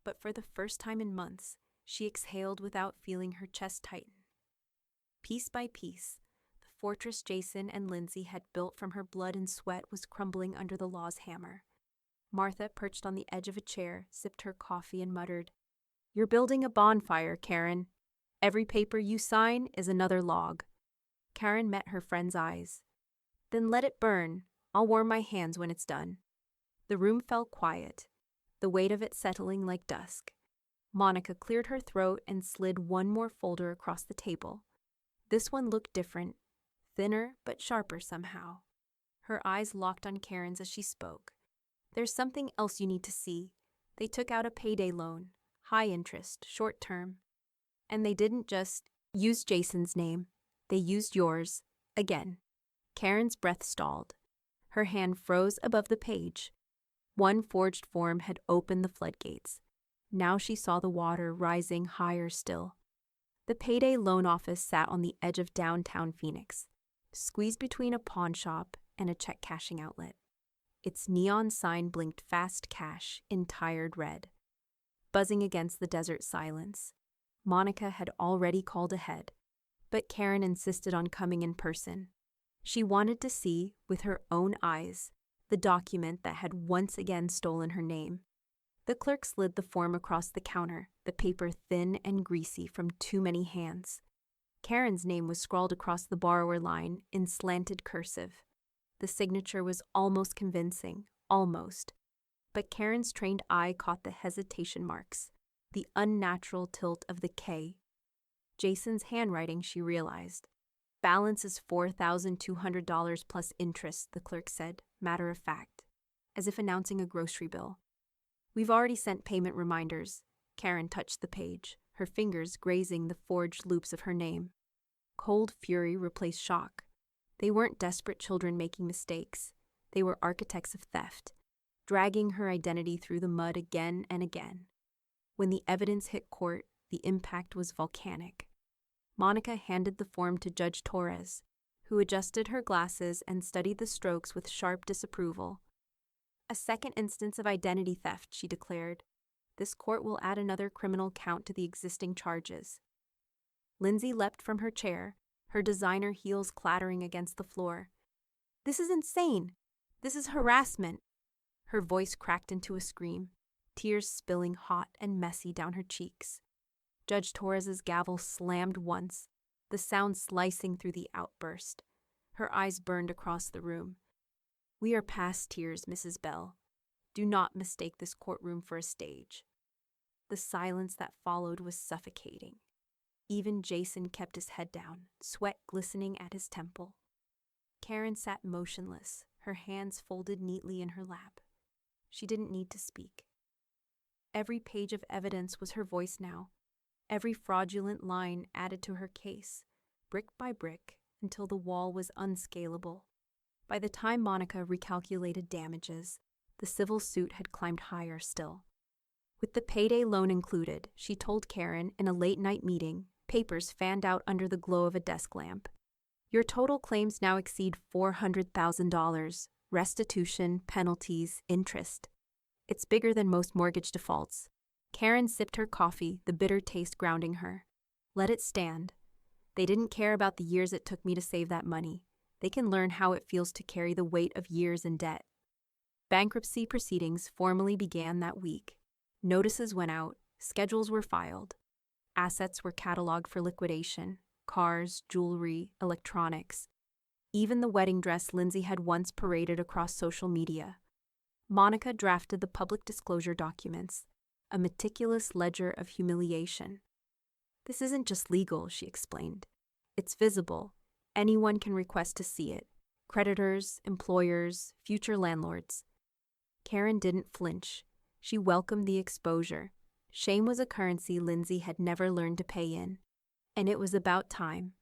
But for the first time in months, she exhaled without feeling her chest tighten. Piece by piece, the fortress Jason and Lindsay had built from her blood and sweat was crumbling under the law's hammer. Martha, perched on the edge of a chair, sipped her coffee and muttered, "You're building a bonfire, Karen. Every paper you sign is another log." Karen met her friend's eyes. "Then let it burn. I'll warm my hands when it's done." The room fell quiet, the weight of it settling like dusk. Monica cleared her throat and slid one more folder across the table. This one looked different, thinner but sharper somehow. Her eyes locked on Karen's as she spoke. "There's something else you need to see. They took out a payday loan, high interest, short term. And they didn't just use Jason's name. They used yours, again." Karen's breath stalled. Her hand froze above the page. One forged form had opened the floodgates. Now she saw the water rising higher still. The payday loan office sat on the edge of downtown Phoenix, squeezed between a pawn shop and a check cashing outlet. Its neon sign blinked fast cash in tired red. Buzzing against the desert silence, Monica had already called ahead, but Karen insisted on coming in person. She wanted to see, with her own eyes, the document that had once again stolen her name. The clerk slid the form across the counter, the paper thin and greasy from too many hands. Karen's name was scrawled across the borrower line in slanted cursive. The signature was almost convincing, almost. But Karen's trained eye caught the hesitation marks, the unnatural tilt of the K. Jason's handwriting, she realized. "Balance is $4,200 plus interest," the clerk said, matter of fact, as if announcing a grocery bill. "We've already sent payment reminders." Karen touched the page, her fingers grazing the forged loops of her name. Cold fury replaced shock. They weren't desperate children making mistakes. They were architects of theft, dragging her identity through the mud again and again. When the evidence hit court, the impact was volcanic. Monica handed the form to Judge Torres, who adjusted her glasses and studied the strokes with sharp disapproval. "A second instance of identity theft," she declared. "This court will add another criminal count to the existing charges." Lindsay leapt from her chair, her designer heels clattering against the floor. "This is insane! This is harassment!" Her voice cracked into a scream, tears spilling hot and messy down her cheeks. Judge Torres's gavel slammed once, the sound slicing through the outburst. Her eyes burned across the room. "We are past tears, Mrs. Bell. Do not mistake this courtroom for a stage." The silence that followed was suffocating. Even Jason kept his head down, sweat glistening at his temple. Karen sat motionless, her hands folded neatly in her lap. She didn't need to speak. Every page of evidence was her voice now. Every fraudulent line added to her case, brick by brick, until the wall was unscalable. By the time Monica recalculated damages, the civil suit had climbed higher still. With the payday loan included, she told Karen in a late-night meeting, papers fanned out under the glow of a desk lamp. Your total claims now exceed $400,000. Restitution, penalties, interest. It's bigger than most mortgage defaults. Karen sipped her coffee, the bitter taste grounding her. Let it stand. They didn't care about the years it took me to save that money. They can learn how it feels to carry the weight of years in debt. Bankruptcy proceedings formally began that week. Notices went out, schedules were filed. Assets were cataloged for liquidation: cars, jewelry, electronics. Even the wedding dress Lindsay had once paraded across social media. Monica drafted the public disclosure documents, a meticulous ledger of humiliation. This isn't just legal, she explained. It's visible. Anyone can request to see it. Creditors, employers, future landlords. Karen didn't flinch. She welcomed the exposure. Shame was a currency Lindsay had never learned to pay in. And it was about time.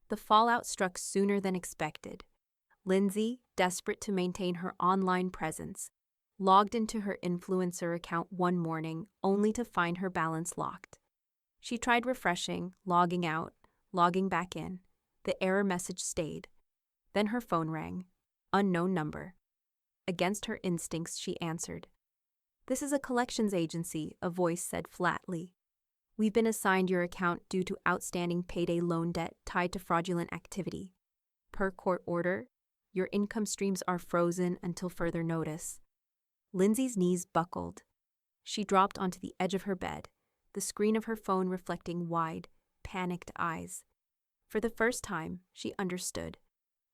The fallout struck sooner than expected. Lindsay, desperate to maintain her online presence, logged into her influencer account one morning only to find her balance locked. She tried refreshing, logging out, logging back in. The error message stayed. Then her phone rang. Unknown number. Against her instincts, she answered. "This is a collections agency," a voice said flatly. "We've been assigned your account due to outstanding payday loan debt tied to fraudulent activity. Per court order, your income streams are frozen until further notice." Lindsay's knees buckled. She dropped onto the edge of her bed, the screen of her phone reflecting wide, panicked eyes. For the first time, she understood.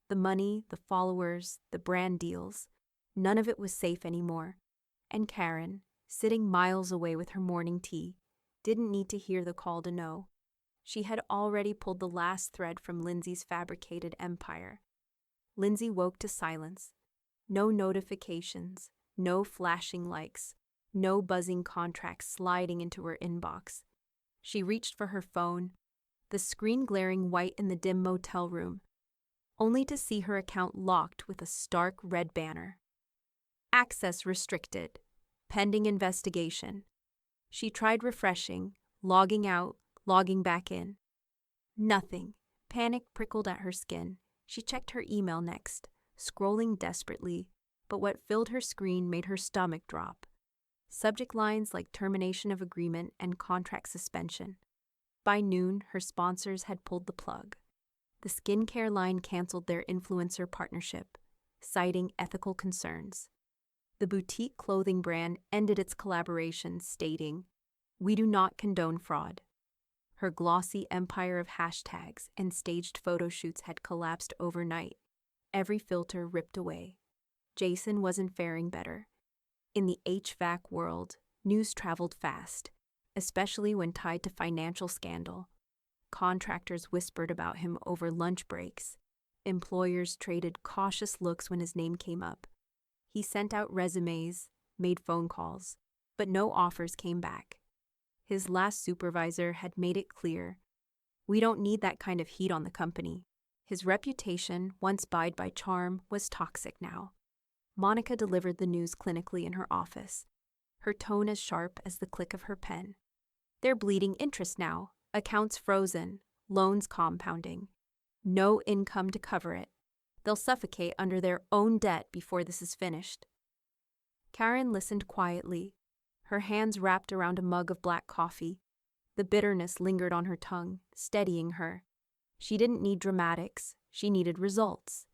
The money, the followers, the brand deals, none of it was safe anymore. And Karen, sitting miles away with her morning tea, didn't need to hear the call to know. She had already pulled the last thread from Lindsay's fabricated empire. Lindsay woke to silence. No notifications, no flashing likes, no buzzing contracts sliding into her inbox. She reached for her phone, the screen glaring white in the dim motel room, only to see her account locked with a stark red banner. Access restricted. Pending investigation. She tried refreshing, logging out, logging back in. Nothing. Panic prickled at her skin. She checked her email next, scrolling desperately, but what filled her screen made her stomach drop. Subject lines like termination of agreement and contract suspension. By noon, her sponsors had pulled the plug. The skincare line canceled their influencer partnership, citing ethical concerns. The boutique clothing brand ended its collaboration, stating, "We do not condone fraud." Her glossy empire of hashtags and staged photo shoots had collapsed overnight, every filter ripped away. Jason wasn't faring better. In the HVAC world, news traveled fast, especially when tied to financial scandal. Contractors whispered about him over lunch breaks. Employers traded cautious looks when his name came up. He sent out resumes, made phone calls, but no offers came back. His last supervisor had made it clear, "We don't need that kind of heat on the company." His reputation, once buoyed by charm, was toxic now. Monica delivered the news clinically in her office, her tone as sharp as the click of her pen. "They're bleeding interest now, accounts frozen, loans compounding. No income to cover it. They'll suffocate under their own debt before this is finished." Karen listened quietly, her hands wrapped around a mug of black coffee. The bitterness lingered on her tongue, steadying her. She didn't need dramatics, she needed results.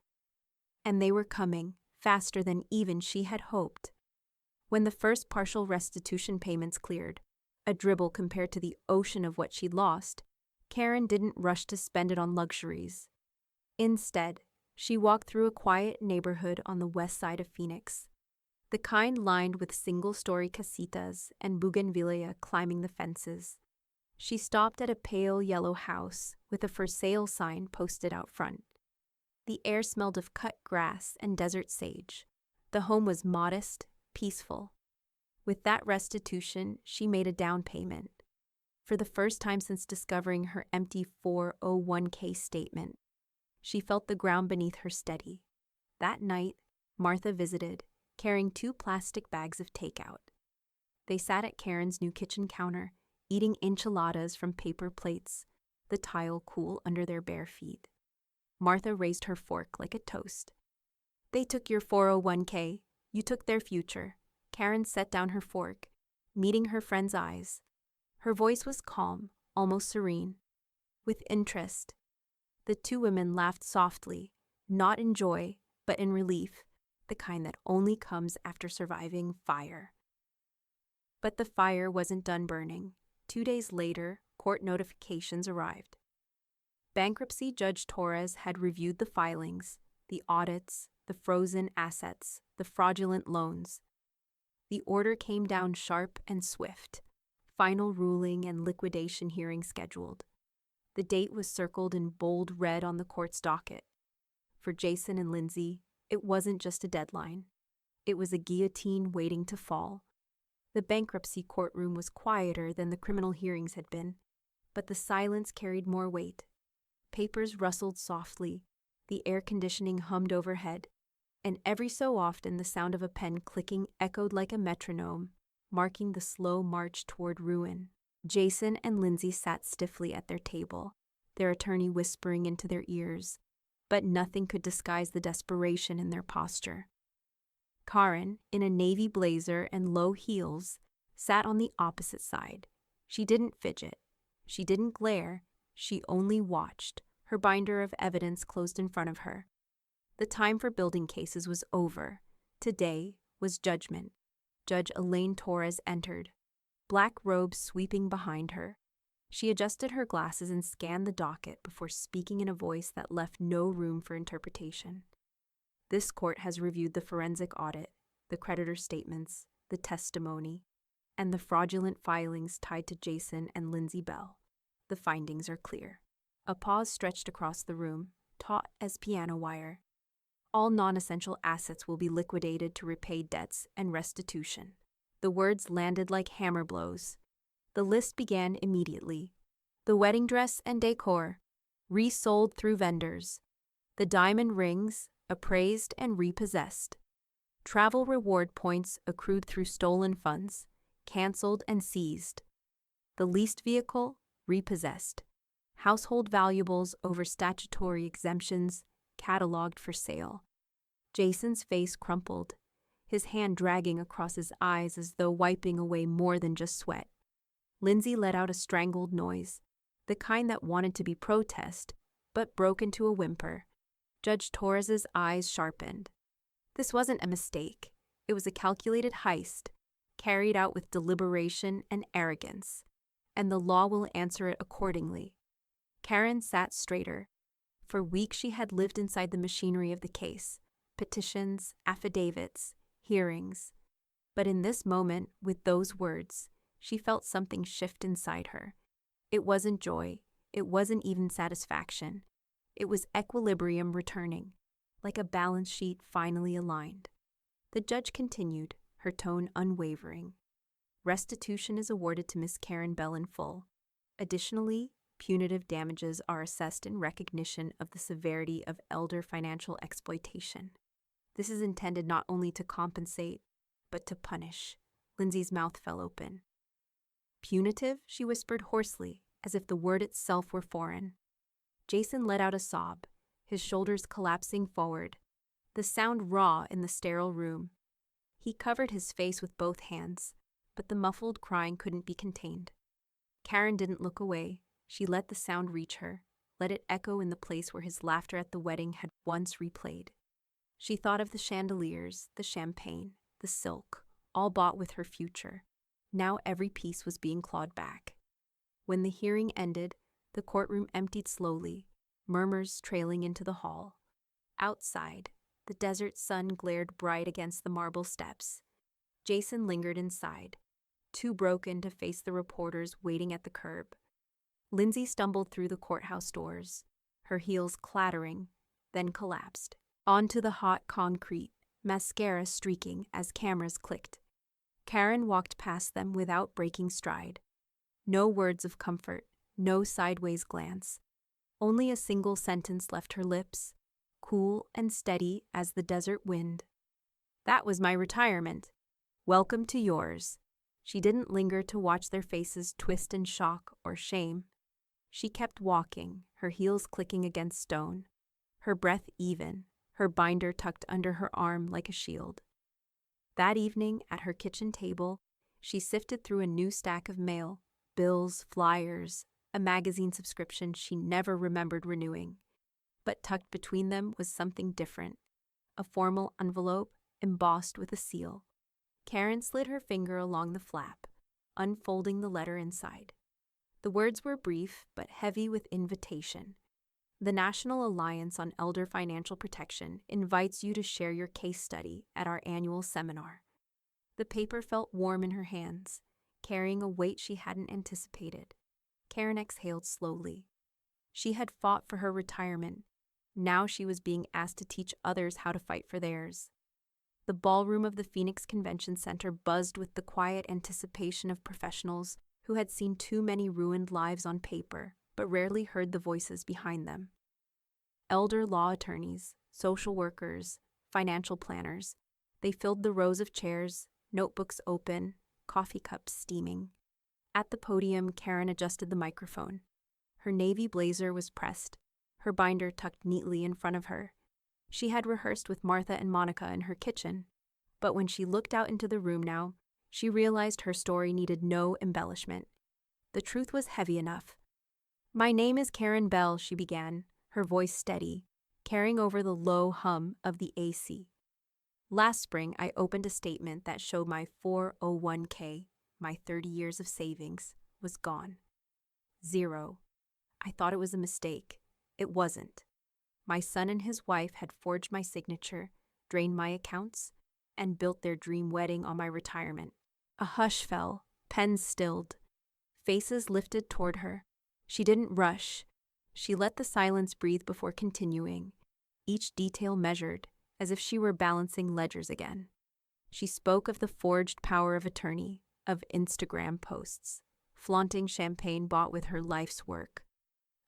And they were coming, faster than even she had hoped. When the first partial restitution payments cleared, a dribble compared to the ocean of what she'd lost, Karen didn't rush to spend it on luxuries. Instead, she walked through a quiet neighborhood on the west side of Phoenix, the kind lined with single-story casitas and bougainvillea climbing the fences. She stopped at a pale yellow house with a for sale sign posted out front. The air smelled of cut grass and desert sage. The home was modest, peaceful. With that restitution, she made a down payment. For the first time since discovering her empty 401k statement, she felt the ground beneath her steady. That night, Martha visited, carrying 2 plastic bags of takeout. They sat at Karen's new kitchen counter, eating enchiladas from paper plates, the tile cool under their bare feet. Martha raised her fork like a toast. They took your 401k. You took their future. Karen set down her fork, meeting her friend's eyes. Her voice was calm, almost serene. With interest. The two women laughed softly, not in joy, but in relief, the kind that only comes after surviving fire. But the fire wasn't done burning. 2 days later, court notifications arrived. Bankruptcy Judge Torres had reviewed the filings, the audits, the frozen assets, the fraudulent loans. The order came down sharp and swift. Final ruling and liquidation hearing scheduled. The date was circled in bold red on the court's docket. For Jason and Lindsay, it wasn't just a deadline. It was a guillotine waiting to fall. The bankruptcy courtroom was quieter than the criminal hearings had been, but the silence carried more weight. Papers rustled softly, the air conditioning hummed overhead, and every so often the sound of a pen clicking echoed like a metronome, marking the slow march toward ruin. Jason and Lindsay sat stiffly at their table, their attorney whispering into their ears, but nothing could disguise the desperation in their posture. Karen, in a navy blazer and low heels, sat on the opposite side. She didn't fidget. She didn't glare. She only watched, her binder of evidence closed in front of her. The time for building cases was over. Today was judgment. Judge Elaine Torres entered, black robes sweeping behind her. She adjusted her glasses and scanned the docket before speaking in a voice that left no room for interpretation. This court has reviewed the forensic audit, the creditor statements, the testimony, and the fraudulent filings tied to Jason and Lindsay Bell. The findings are clear. A pause stretched across the room, taut as piano wire. All non-essential assets will be liquidated to repay debts and restitution. The words landed like hammer blows. The list began immediately. The wedding dress and decor, resold through vendors. The diamond rings, appraised and repossessed. Travel reward points accrued through stolen funds, canceled and seized. The leased vehicle, repossessed. Household valuables over statutory exemptions, cataloged for sale. Jason's face crumpled, his hand dragging across his eyes as though wiping away more than just sweat. Lindsay let out a strangled noise, the kind that wanted to be protest, but broke into a whimper. Judge Torres's eyes sharpened. This wasn't a mistake. It was a calculated heist, carried out with deliberation and arrogance, and the law will answer it accordingly. Karen sat straighter. For weeks she had lived inside the machinery of the case, petitions, affidavits, hearings. But in this moment, with those words, she felt something shift inside her. It wasn't joy. It wasn't even satisfaction. It was equilibrium returning, like a balance sheet finally aligned. The judge continued, her tone unwavering. Restitution is awarded to Miss Karen Bell in full. Additionally, punitive damages are assessed in recognition of the severity of elder financial exploitation. This is intended not only to compensate, but to punish. Lindsay's mouth fell open. Punitive, she whispered hoarsely, as if the word itself were foreign. Jason let out a sob, his shoulders collapsing forward, the sound raw in the sterile room. He covered his face with both hands, but the muffled crying couldn't be contained. Karen didn't look away. She let the sound reach her, let it echo in the place where his laughter at the wedding had once replayed. She thought of the chandeliers, the champagne, the silk, all bought with her future. Now every piece was being clawed back. When the hearing ended, the courtroom emptied slowly, murmurs trailing into the hall. Outside, the desert sun glared bright against the marble steps. Jason lingered inside, too broken to face the reporters waiting at the curb. Lindsay stumbled through the courthouse doors, her heels clattering, then collapsed, onto the hot concrete, mascara streaking as cameras clicked. Karen walked past them without breaking stride. No words of comfort, no sideways glance. Only a single sentence left her lips, cool and steady as the desert wind. That was my retirement. Welcome to yours. She didn't linger to watch their faces twist in shock or shame. She kept walking, her heels clicking against stone. her breath even, her binder tucked under her arm like a shield. That evening, at her kitchen table, she sifted through a new stack of mail, bills, flyers, a magazine subscription she never remembered renewing. But tucked between them was something different, a formal envelope embossed with a seal. Karen slid her finger along the flap, unfolding the letter inside. The words were brief but heavy with invitation. The National Alliance on Elder Financial Protection invites you to share your case study at our annual seminar. The paper felt warm in her hands, carrying a weight she hadn't anticipated. Karen exhaled slowly. She had fought for her retirement. Now she was being asked to teach others how to fight for theirs. The ballroom of the Phoenix Convention Center buzzed with the quiet anticipation of professionals who had seen too many ruined lives on paper, but rarely heard the voices behind them. Elder law attorneys, social workers, financial planners, they filled the rows of chairs, notebooks open, coffee cups steaming. At the podium, Karen adjusted the microphone. Her navy blazer was pressed, her binder tucked neatly in front of her. She had rehearsed with Martha and Monica in her kitchen, but when she looked out into the room now, she realized her story needed no embellishment. The truth was heavy enough. "My name is Karen Bell," she began, her voice steady, carrying over the low hum of the AC. "Last spring, I opened a statement that showed my 401k, my 30 years of savings, was gone. Zero. I thought it was a mistake. It wasn't. My son and his wife had forged my signature, drained my accounts, and built their dream wedding on my retirement." A hush fell, pens stilled, faces lifted toward her. She didn't rush. She let the silence breathe before continuing, each detail measured, as if she were balancing ledgers again. She spoke of the forged power of attorney, of Instagram posts, flaunting champagne bought with her life's work,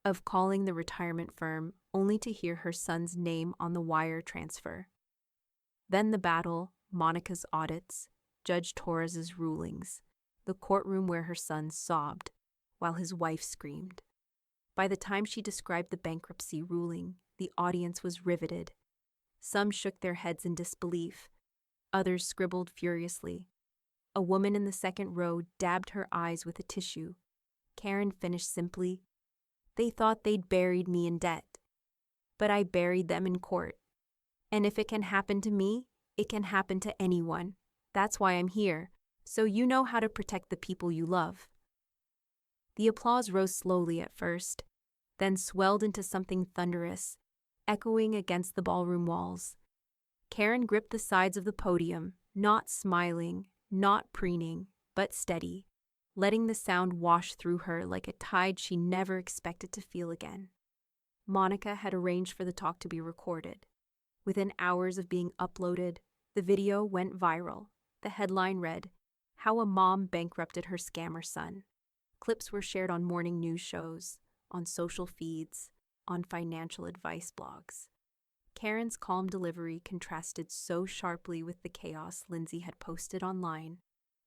of calling the retirement firm only to hear her son's name on the wire transfer. Then the battle, Monica's audits, Judge Torres's rulings, the courtroom where her son sobbed, while his wife screamed. By the time she described the bankruptcy ruling, the audience was riveted. Some shook their heads in disbelief. Others scribbled furiously. A woman in the second row dabbed her eyes with a tissue. Karen finished simply, "They thought they'd buried me in debt. But I buried them in court. And if it can happen to me, it can happen to anyone. That's why I'm here, so you know how to protect the people you love." The applause rose slowly at first, then swelled into something thunderous, echoing against the ballroom walls. Karen gripped the sides of the podium, not smiling, not preening, but steady, letting the sound wash through her like a tide she never expected to feel again. Monica had arranged for the talk to be recorded. Within hours of being uploaded, the video went viral. The headline read, "How a Mom Bankrupted Her Scammer Son." Clips were shared on morning news shows, on social feeds, on financial advice blogs. Karen's calm delivery contrasted so sharply with the chaos Lindsay had posted online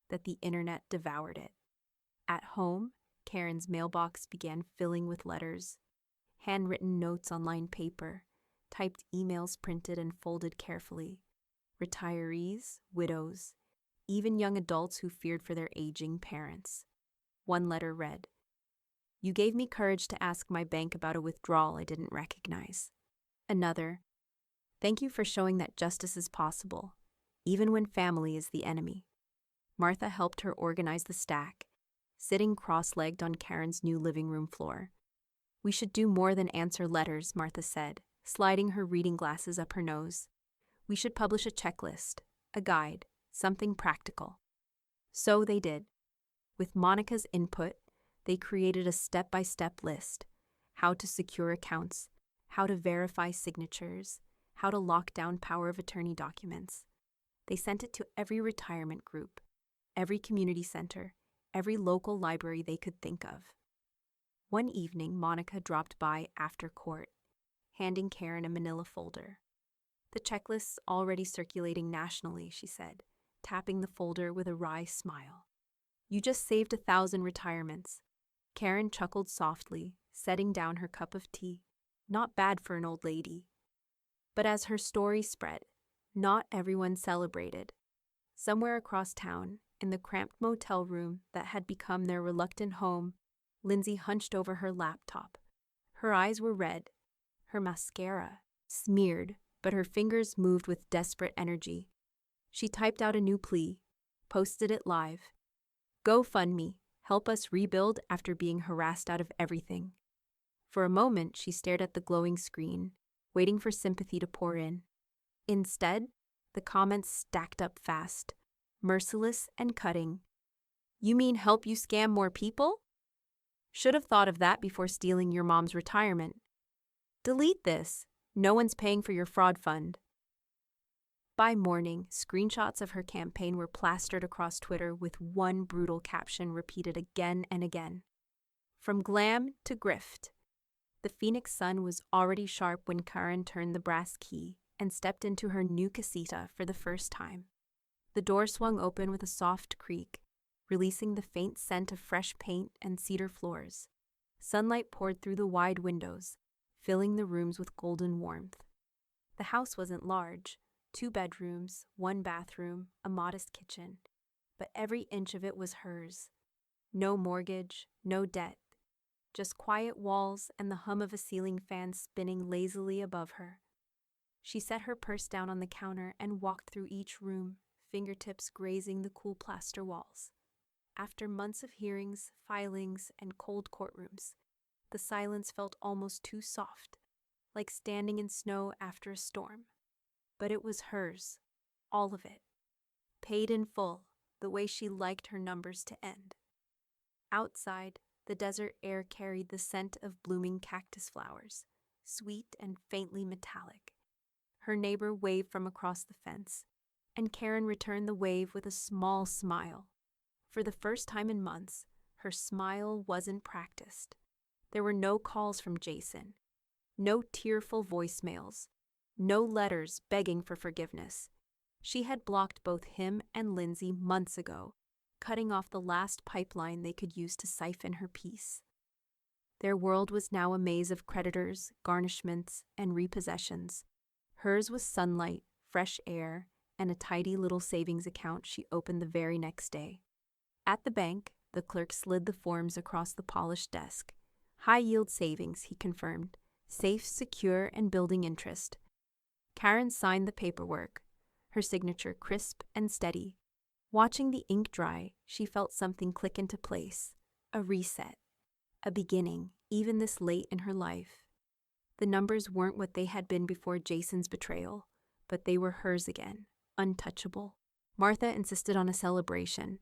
that the internet devoured it. At home, Karen's mailbox began filling with letters, handwritten notes on lined paper, typed emails printed and folded carefully, retirees, widows, even young adults who feared for their aging parents. One letter read, "You gave me courage to ask my bank about a withdrawal I didn't recognize." Another, "Thank you for showing that justice is possible, even when family is the enemy." Martha helped her organize the stack, sitting cross-legged on Karen's new living room floor. "We should do more than answer letters," Martha said, sliding her reading glasses up her nose. "We should publish a checklist, a guide, something practical." So they did. With Monica's input, they created a step-by-step list: how to secure accounts, how to verify signatures, how to lock down power of attorney documents. They sent it to every retirement group, every community center, every local library they could think of. One evening, Monica dropped by after court, handing Karen a manila folder. "The checklist's already circulating nationally," she said, tapping the folder with a wry smile. "You just saved 1,000 retirements." Karen chuckled softly, setting down her cup of tea. "Not bad for an old lady. But as her story spread, not everyone celebrated. Somewhere across town, in the cramped motel room that had become their reluctant home, Lindsay hunched over her laptop. Her eyes were red, her mascara smeared, but her fingers moved with desperate energy. She typed out a new plea, posted it live. GoFundMe, help us rebuild after being harassed out of everything. For a moment, she stared at the glowing screen, waiting for sympathy to pour in. Instead, the comments stacked up fast, merciless and cutting. You mean help you scam more people? Should have thought of that before stealing your mom's retirement. Delete this. No one's paying for your fraud fund. By morning, screenshots of her campaign were plastered across Twitter with one brutal caption repeated again and again. From glam to grift. The Phoenix sun was already sharp when Karen turned the brass key and stepped into her new casita for the first time. The door swung open with a soft creak, releasing the faint scent of fresh paint and cedar floors. Sunlight poured through the wide windows, filling the rooms with golden warmth. The house wasn't large, 2 bedrooms, 1 bathroom, a modest kitchen, but every inch of it was hers. No mortgage, no debt, just quiet walls and the hum of a ceiling fan spinning lazily above her. She set her purse down on the counter and walked through each room, fingertips grazing the cool plaster walls. After months of hearings, filings, and cold courtrooms, the silence felt almost too soft, like standing in snow after a storm. But it was hers, all of it, paid in full, the way she liked her numbers to end. Outside, the desert air carried the scent of blooming cactus flowers, sweet and faintly metallic. Her neighbor waved from across the fence, and Karen returned the wave with a small smile. For the first time in months, her smile wasn't practiced. There were no calls from Jason, no tearful voicemails, no letters begging for forgiveness. She had blocked both him and Lindsay months ago, cutting off the last pipeline they could use to siphon her peace. Their world was now a maze of creditors, garnishments, and repossessions. Hers was sunlight, fresh air, and a tidy little savings account she opened the very next day. At the bank, the clerk slid the forms across the polished desk. High-yield savings, he confirmed. Safe, secure, and building interest. Karen signed the paperwork, her signature crisp and steady. Watching the ink dry, she felt something click into place. A reset. A beginning, even this late in her life. The numbers weren't what they had been before Jason's betrayal, but they were hers again, untouchable. Martha insisted on a celebration.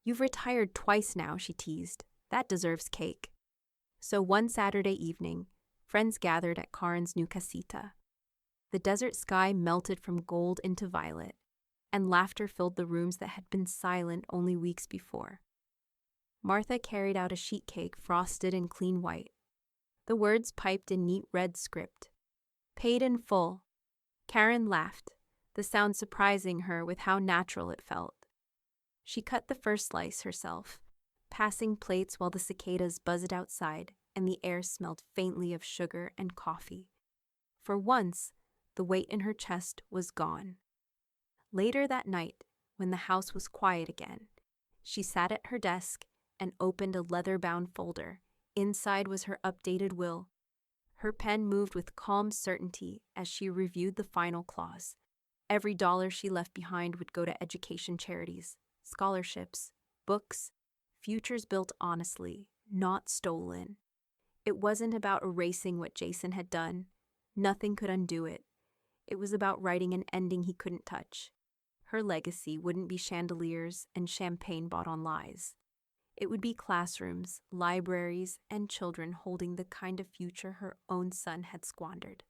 You've retired twice now, she teased. That deserves cake. So one Saturday evening, friends gathered at Karen's new casita. The desert sky melted from gold into violet, and laughter filled the rooms that had been silent only weeks before. Martha carried out a sheet cake frosted in clean white. The words piped in neat red script. Paid in full. Karen laughed, the sound surprising her with how natural it felt. She cut the first slice herself, passing plates while the cicadas buzzed outside and the air smelled faintly of sugar and coffee. For once, the weight in her chest was gone. Later that night, when the house was quiet again, she sat at her desk and opened a leather-bound folder. Inside was her updated will. Her pen moved with calm certainty as she reviewed the final clause. Every dollar she left behind would go to education charities, scholarships, books, futures built honestly, not stolen. It wasn't about erasing what Jason had done. Nothing could undo it. It was about writing an ending he couldn't touch. Her legacy wouldn't be chandeliers and champagne bought on lies. It would be classrooms, libraries, and children holding the kind of future her own son had squandered.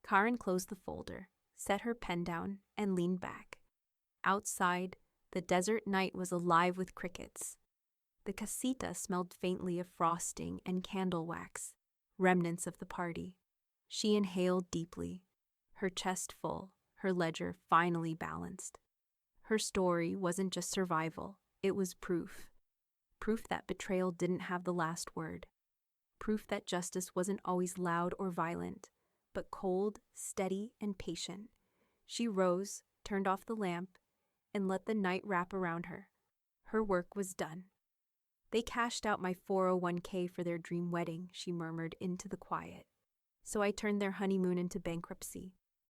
Karen closed the folder, set her pen down, and leaned back. Outside, the desert night was alive with crickets. The casita smelled faintly of frosting and candle wax, remnants of the party. She inhaled deeply, her chest full, her ledger finally balanced. Her story wasn't just survival, it was proof. Proof that betrayal didn't have the last word. Proof that justice wasn't always loud or violent, but cold, steady, and patient. She rose, turned off the lamp, and let the night wrap around her. Her work was done. They cashed out my 401k for their dream wedding, she murmured into the quiet. So I turned their honeymoon into bankruptcy.